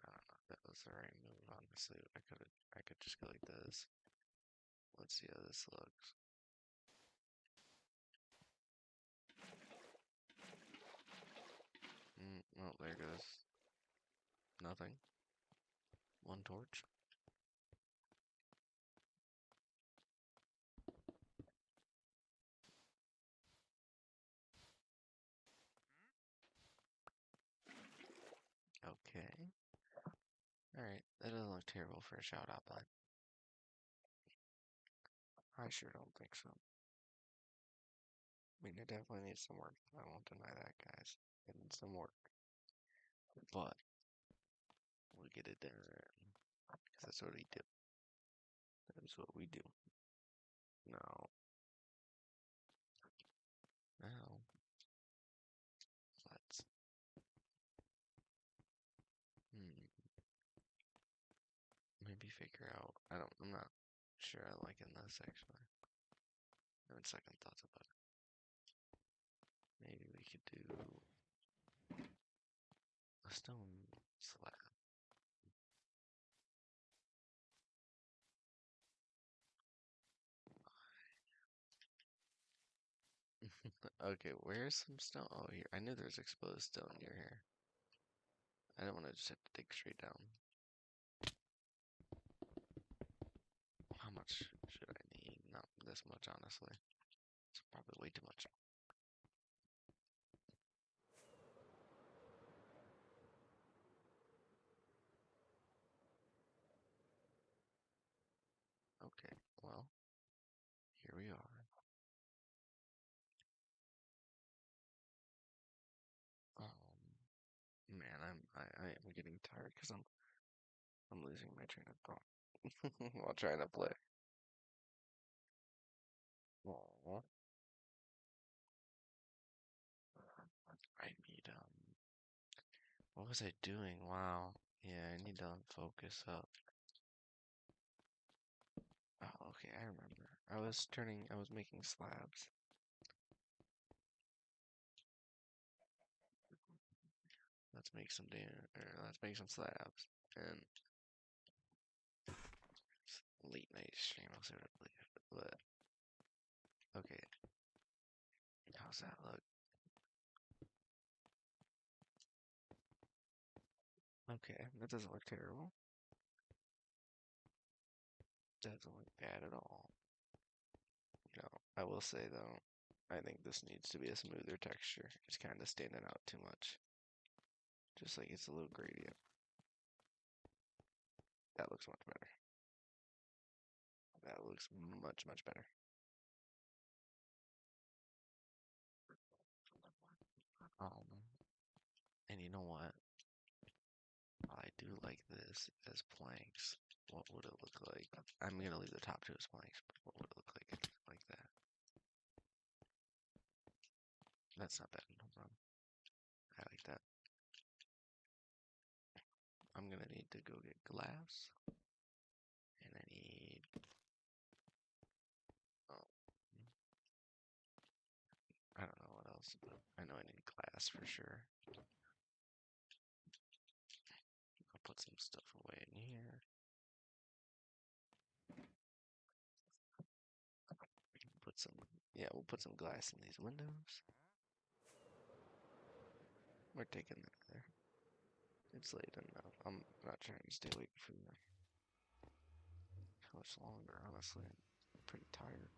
Speaker 1: I don't know if that was the right move, honestly. I could just go like this. Let's see how this looks. Oh, there goes nothing. One torch. Okay. Alright, that doesn't look terrible for a shout out, but I sure don't think so. I mean, it definitely needs some work. I won't deny that, guys. It needs some work. But we'll get it done. Because that's what we do. That is what we do. Now, let's maybe figure out. I'm not sure I like in this actually. I'm having second thoughts about it. Maybe we could do a stone slab. Okay, where's some stone? Oh, here. I knew there's exposed stone near here. I don't want to just have to dig straight down. How much should I need? Not this much, honestly. It's probably way too much. Okay, well, here we are. Man, I am getting tired because I'm losing my train of thought while trying to play. Aw. I need what was I doing? Wow. Yeah, I need to focus up. Oh, okay, I remember. I was making slabs. Let's make some let's make some slabs. And late night stream, I'll see what I believe. But okay, how's that look? Okay, that doesn't look terrible. Doesn't look bad at all. You know, I will say though, I think this needs to be a smoother texture. It's kind of standing out too much. Just like it's a little gradient. That looks much better. That looks much, much better. And you know what? I do like this as planks. What would it look like? I'm gonna leave the top two as planks, but what would it look like that? That's not bad. Hold on. I like that. I'm gonna need to go get glass. And I need... Oh, I don't know what else, but I know I need glass for sure. I'll put some stuff away in here. We can put some... Yeah, we'll put some glass in these windows. We're taking that there. It's late enough. I'm not trying to stay awake for how much longer, honestly. I'm pretty tired.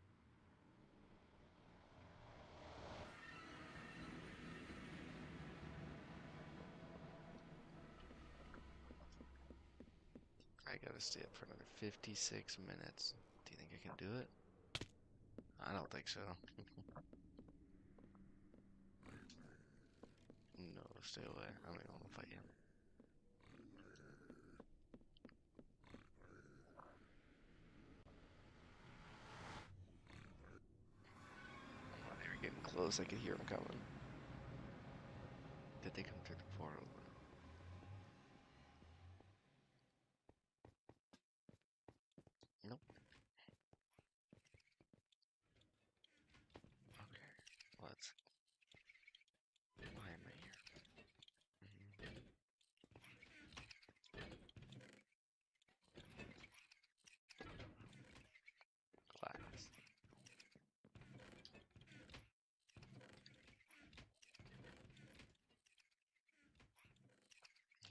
Speaker 1: I gotta stay up for another 56 minutes. Do you think I can do it? I don't think so. No, stay away. I don't even want to fight you. Oh, they were getting close. I could hear them coming. Did they come through the portal? Nope. Okay, let's... Why am I here? Glass.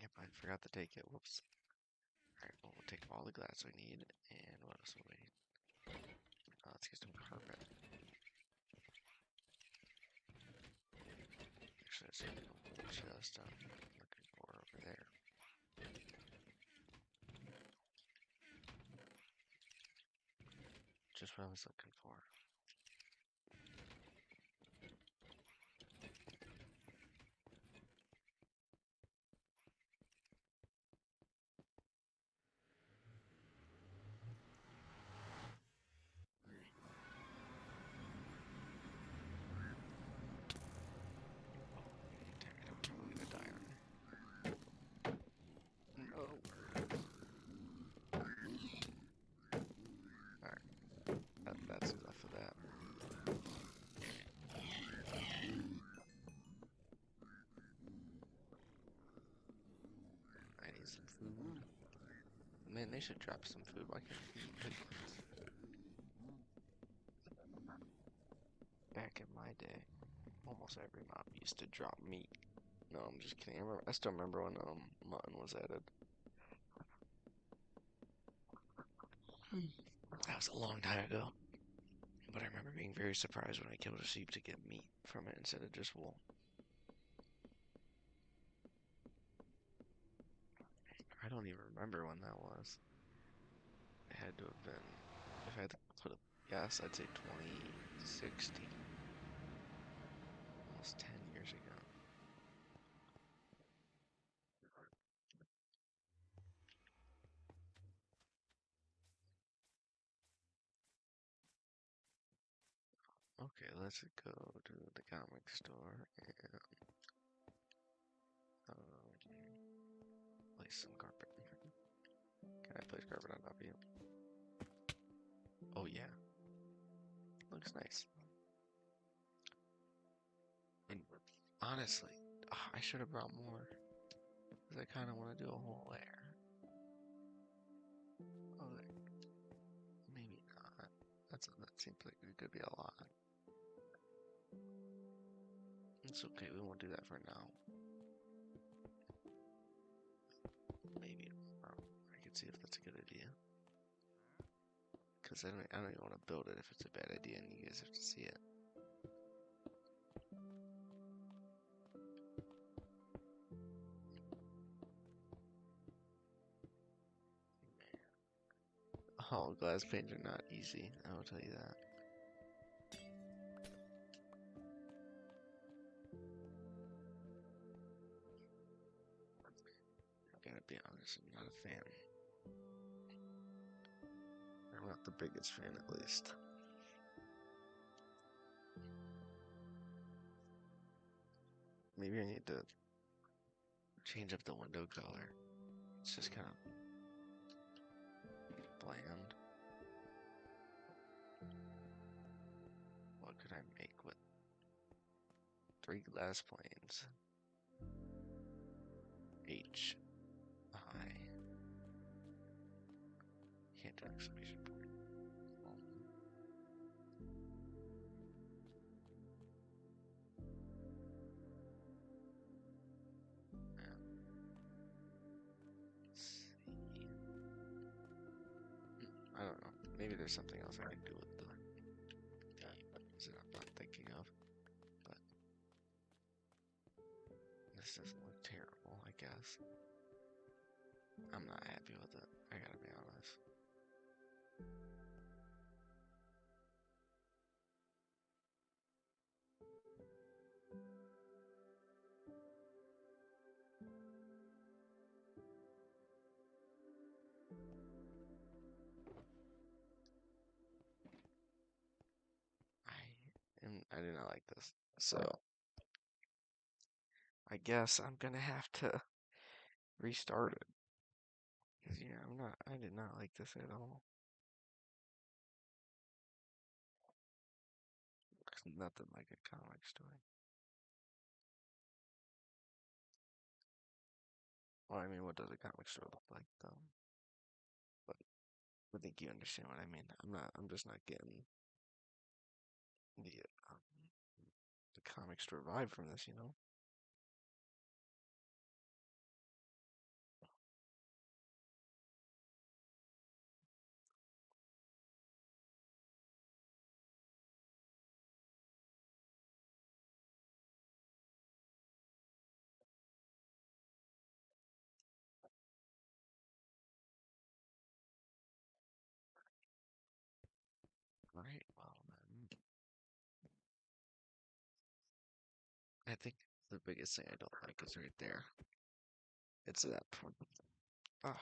Speaker 1: Yep, I forgot to take it. Whoops. Alright, well, we'll take all the glass we need. And what else will we need? Let's get some carpet. Actually, let's get the whole chest I'm looking for over there. Just what I was looking for. I'm probably gonna die on me. No. Alright, that's enough of that. I need some food. Man, they should drop some food. Why can't I eat piglins? Back in my day, almost every mob used to drop meat. No, I'm just kidding. I still remember when mutton was added. That was a long time ago. But I remember being very surprised when I killed a sheep to get meat from it instead of just wool. I don't even remember when that was. It had to have been I had to put a guess, I'd say 2016. Almost 10 years ago. Okay, let's go to the comic store and place some carpet. Can I place carpet on top of you? Oh yeah, looks nice. And honestly, I should have brought more. Because I kind of want to do a whole layer. Oh, maybe not. That seems like it could be a lot. It's okay, we won't do that for now. Maybe tomorrow. I can see if that's a good idea. Because I don't even want to build it if it's a bad idea and you guys have to see it. Oh, glass panes are not easy, I will tell you that. I gotta be honest, I'm not a fan. I'm not the biggest fan, at least. Maybe I need to change up the window color. It's just kind of bland. What could I make with 3 glass planes? H. I. Can't do exclamation point. I don't know. Maybe there's something else I can do with the that I'm not thinking of. But this doesn't look terrible, I guess. I'm not happy with it. I gotta be honest. I do not like this. So I guess I'm gonna have to restart it. 'Cause, yeah, I did not like this at all. Looks nothing like a comic story. Well, I mean, what does a comic story look like, though? But I think you understand what I mean. I'm just not getting the, um, the comic store vibe from this, you know? Right, well, then. I think the biggest thing I don't like is right there. It's that. Oh,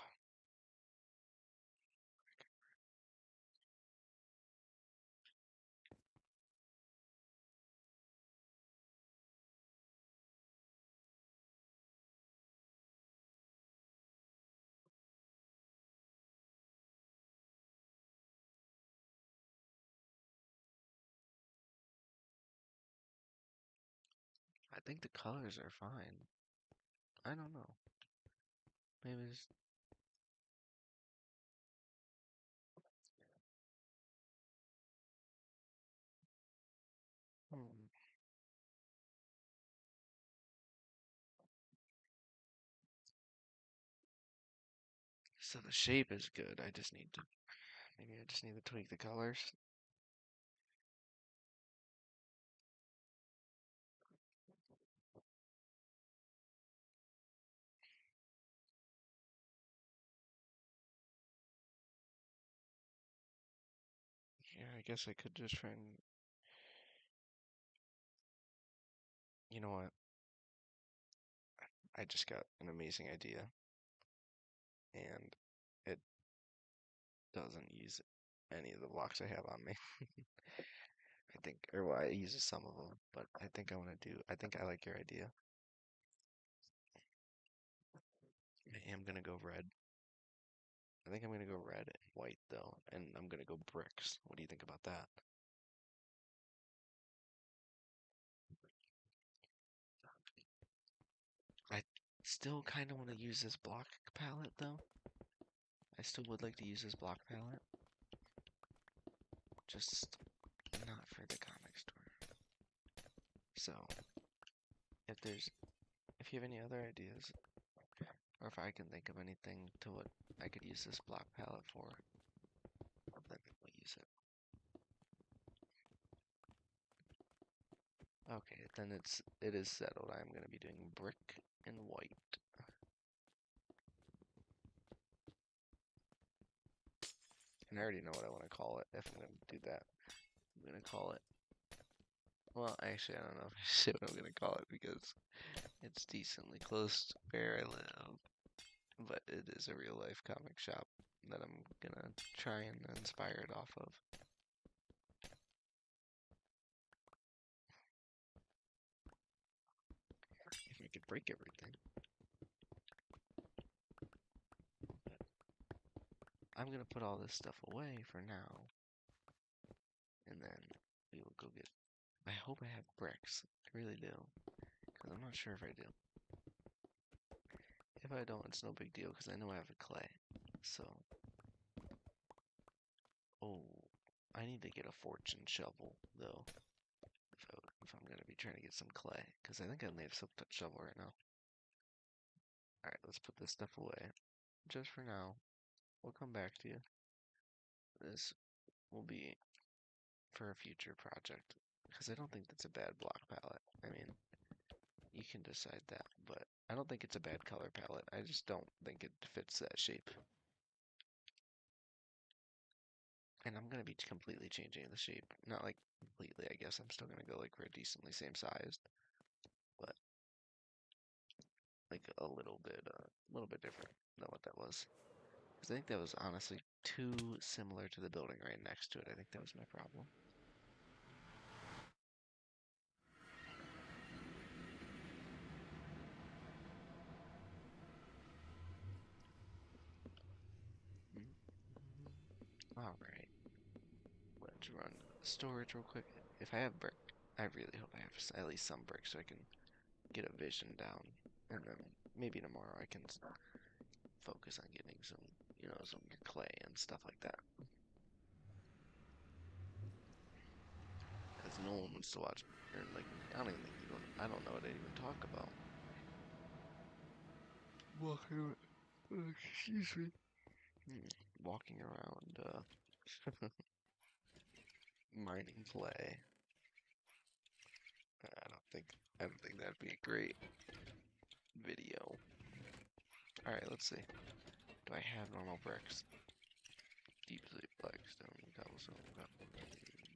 Speaker 1: I think the colors are fine. I don't know. Maybe it's. Hmm. So the shape is good. I just need to. Maybe I just need to tweak the colors. guess I could just try and... You know what? I just got an amazing idea, and it doesn't use any of the blocks I have on me. I think, or well, it uses some of them, but I think I think I like your idea. I am gonna go red. I think I'm gonna go red and white though, and I'm gonna go bricks. What do you think about that? I still kind of want to use this block palette though. I still would like to use this block palette, just not for the comic store. So, if you have any other ideas, or if I can think of anything to what I could use this block palette for, then we'll use it. Okay, then it is settled. I'm gonna be doing brick and white. And I already know what I want to call it if I'm gonna do that. I'm gonna call it. Well, actually, I don't know if I should say what I'm gonna call it because it's decently close to where I live. But it is a real life comic shop that I'm gonna try and inspire it off of. If I could break everything. I'm gonna put all this stuff away for now. And then we will go get... I hope I have bricks. I really do. Because I'm not sure if I do. If I don't, it's no big deal because I know I have a clay. So... Oh, I need to get a fortune shovel, though. If I'm gonna be trying to get some clay. Because I think I only have silk touch shovel right now. Alright, let's put this stuff away. Just for now. We'll come back to you. This will be for a future project. Because I don't think that's a bad block palette. I mean, you can decide that. But I don't think it's a bad color palette. I just don't think it fits that shape. And I'm going to be completely changing the shape. Not like completely, I guess. I'm still going to go like for a decently same sized. But like a little bit different than what that was. Because I think that was honestly too similar to the building right next to it. I think that was my problem. Alright. Let's run storage real quick. If I have brick, I really hope I have at least some brick so I can get a vision down. And then maybe tomorrow I can focus on getting some, some clay and stuff like that. Because no one wants to watch, or like, I don't even think I don't know what I even talk about. Walking, excuse me. Walking around, mining clay. I don't think that'd be a great video. Alright, let's see. Do I have normal bricks? Deep sleep, blackstone, cobblestone,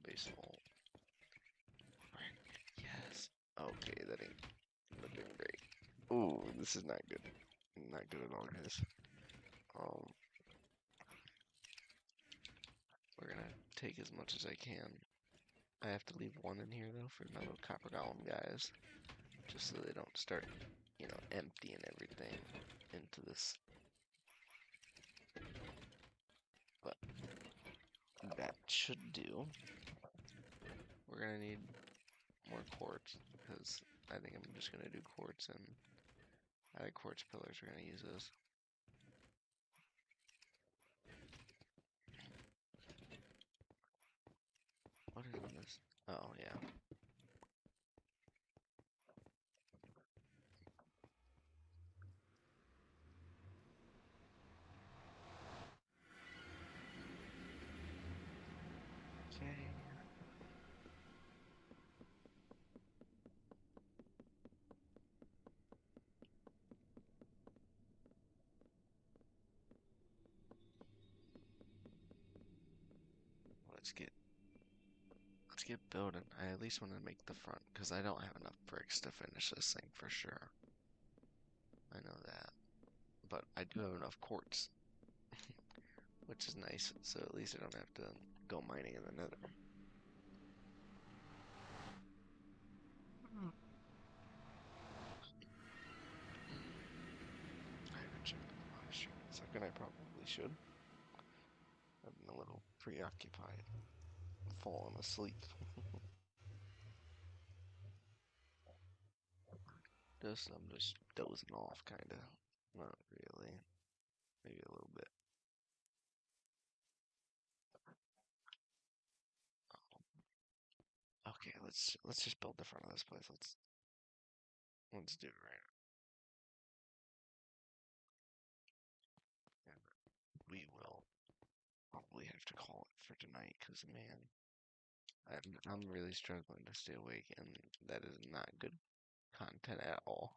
Speaker 1: basalt. Yes. Okay, that ain't looking great. Ooh, this is not good. Not good at all, guys. We're gonna take as much as I can. I have to leave one in here though for my little copper golem guys, just so they don't start, emptying everything into this. But that should do. We're gonna need more quartz because I think I'm just gonna do quartz, and I think quartz pillars are gonna use those. What is this? Oh yeah. Okay. Let's get let's get building. I at least want to make the front because I don't have enough bricks to finish this thing for sure. I know that. But I do have enough quartz, which is nice, so at least I don't have to go mining in the nether. I haven't checked the live stream in a second, I probably should. I've been a little preoccupied, falling asleep. I'm just dozing off, kinda. Not really. Maybe a little bit. Okay, let's just build the front of this place. Let's do it right now. And we will probably have to call it for tonight, cause man, I'm really struggling to stay awake, and that is not good content at all.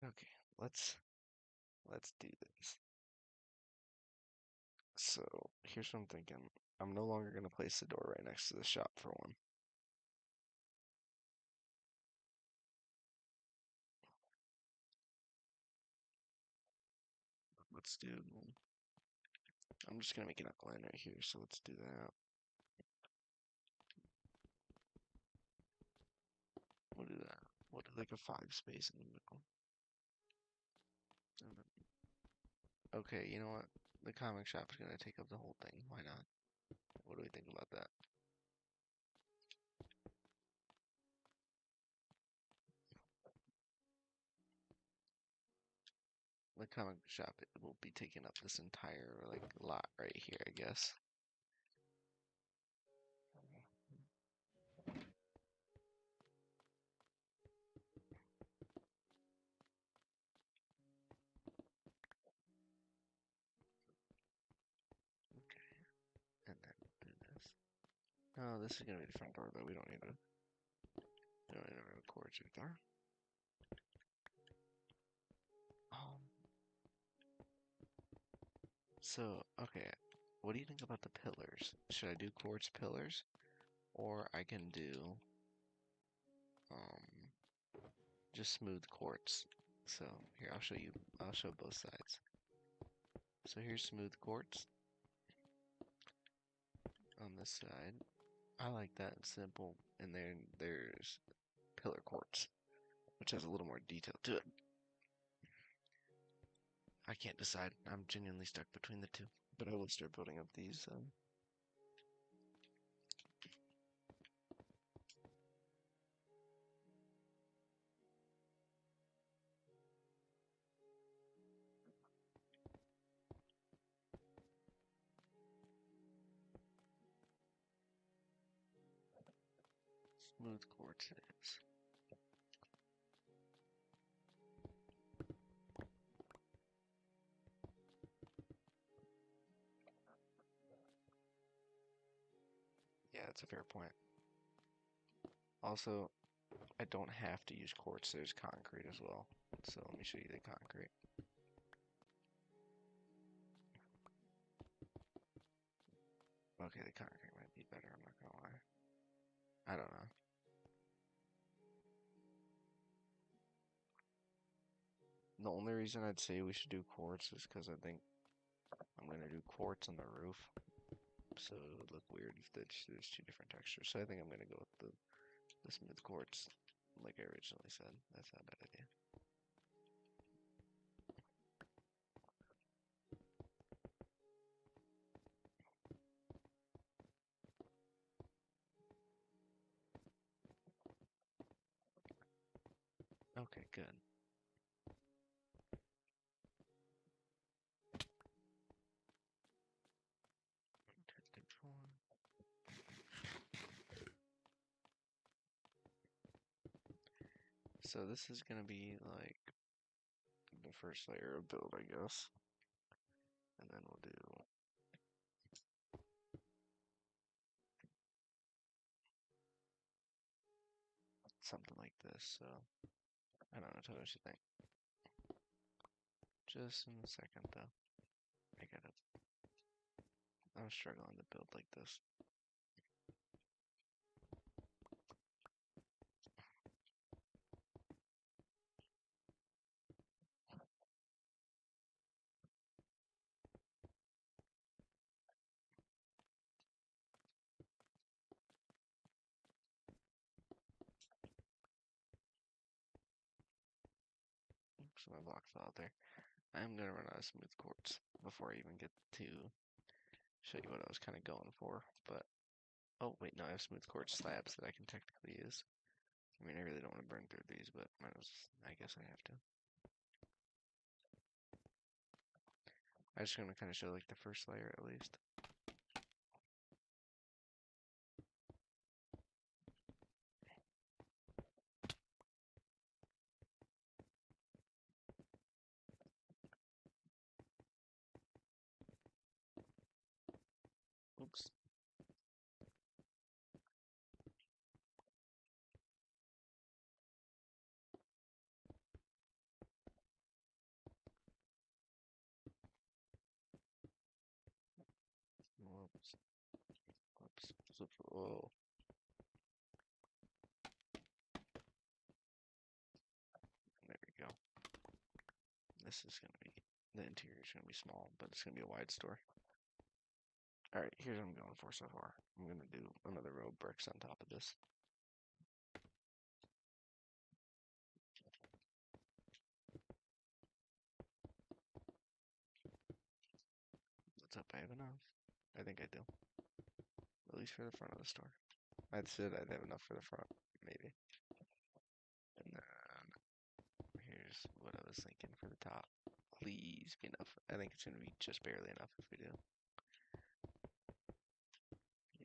Speaker 1: Okay, let's do this. So here's what I'm thinking. I'm no longer gonna place the door right next to the shop for one. Let's do. I'm just gonna make an outline right here, so let's do that. We'll do that. We'll do like a 5 space in the middle. And then, okay, you know what? The comic shop is gonna take up the whole thing. Why not? What do we think about that? The comic shop will be taking up this entire like lot right here, I guess. Okay, and then do this. Oh, this is gonna be the front door, though. We don't need to. We don't need to record right there. So, okay, what do you think about the pillars? Should I do quartz pillars, or I can do just smooth quartz? So here, I'll show you. I'll show both sides. So here's smooth quartz on this side. I like that simple, and then there's pillar quartz, which has a little more detail to it. I can't decide. I'm genuinely stuck between the two, but I will start building up these. Smooth quartz it is. Yeah, that's a fair point. Also, I don't have to use quartz, there's concrete as well. So let me show you the concrete. Okay, the concrete might be better, I'm not gonna lie. I don't know. The only reason I'd say we should do quartz is because I think I'm gonna do quartz on the roof. So it would look weird if there's two different textures. So I think I'm gonna go with the smooth quartz, like I originally said. That's not a bad idea. Okay, good. So this is gonna be like the first layer of build, I guess. And then we'll do something like this. So I don't know, tell me what you think. Just in a second though. I gotta I'm struggling to build like this. Oops, my block fell out there. I'm gonna run out of smooth quartz before I even get to show you what I was kind of going for. But oh wait, no, I have smooth quartz slabs that I can technically use. I mean, I really don't want to burn through these, but I guess I have to. I'm just gonna kind of show like the first layer at least. Oops. Whoops. Whoops. Whoops. Whoa. There we go. This is gonna be, the interior is gonna be small, but it's gonna be a wide store. Alright, here's what I'm going for so far. I'm gonna do another row of bricks on top of this. What's up? I have enough. I think I do. At least for the front of the store. I'd said I'd have enough for the front, maybe. And then here's what I was thinking for the top. Please be enough. I think it's gonna be just barely enough if we do.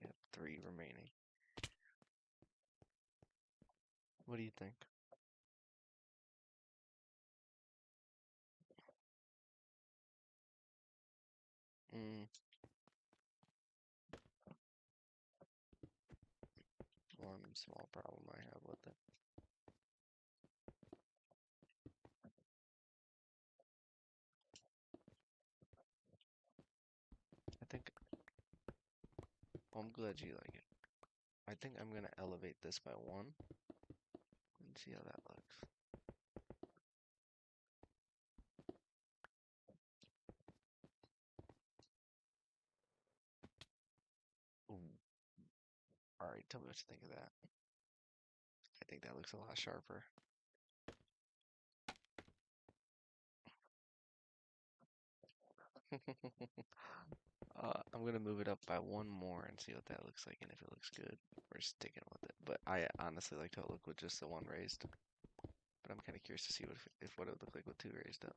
Speaker 1: Yeah, 3 remaining. What do you think? Mm, one small problem I have with it. I think, well, I'm glad you like it. I think I'm gonna elevate this by 1 and see how that looks. Ooh. Alright, tell me what you think of that. I think that looks a lot sharper. I'm gonna move it up by 1 more and see what that looks like, and if it looks good, we're sticking with it. But I honestly liked how it looked with just the 1 raised. But I'm kind of curious to see what it would look like with 2 raised up.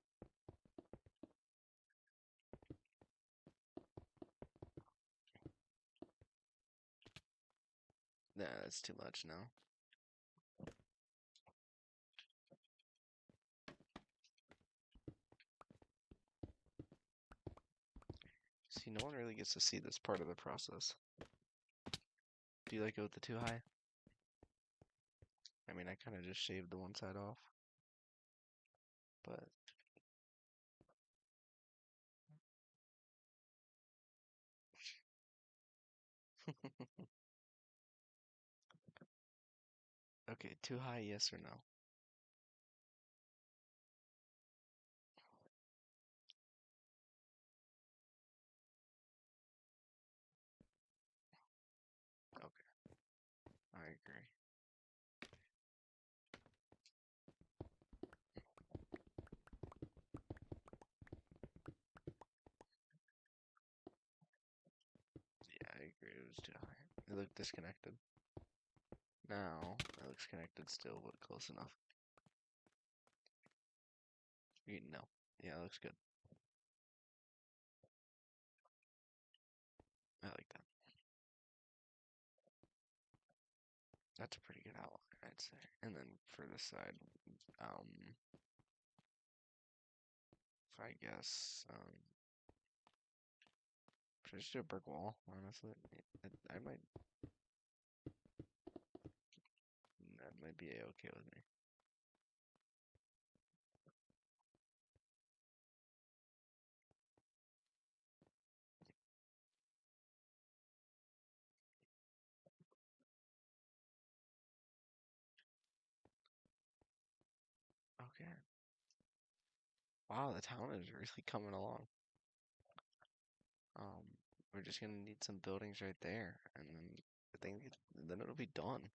Speaker 1: Nah, that's too much now. See, no one really gets to see this part of the process. Do you like it with the 2 high? I mean, I kind of just shaved the one side off. But okay, 2 high, yes or no? Okay, I agree. Yeah, I agree. It was too high. It looked disconnected. Now, it looks connected still, but close enough. No. Yeah, it looks good. I like that. That's a pretty good outline, I'd say. And then for this side, if I guess, should I just do a brick wall, honestly? I might, that might be okay with me. Wow, the town is really coming along. Um, we're just gonna need some buildings right there, and then I think then it'll be done.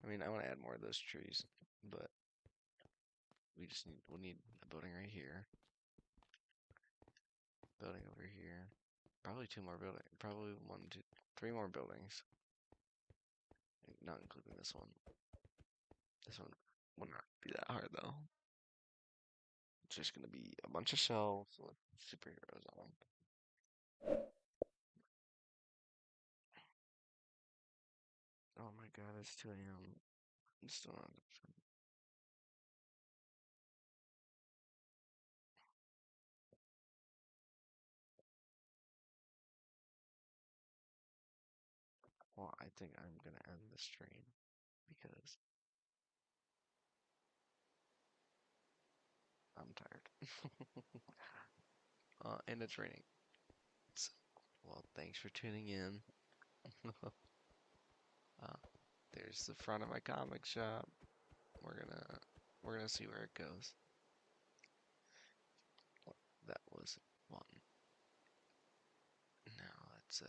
Speaker 1: I mean, I want to add more of those trees, but we'll need a building right here, building over here, probably two more buildings, probably one, two, three more buildings, not including this one. This one will not be that hard though. It's just gonna be a bunch of shelves with superheroes on them. Oh my god, it's 2 a.m. I'm still not. Well, I think I'm gonna end the stream because I'm tired. And it's raining. So, well, thanks for tuning in. uh, there's the front of my comic shop. We're gonna we're gonna see where it goes. That was fun. Now let's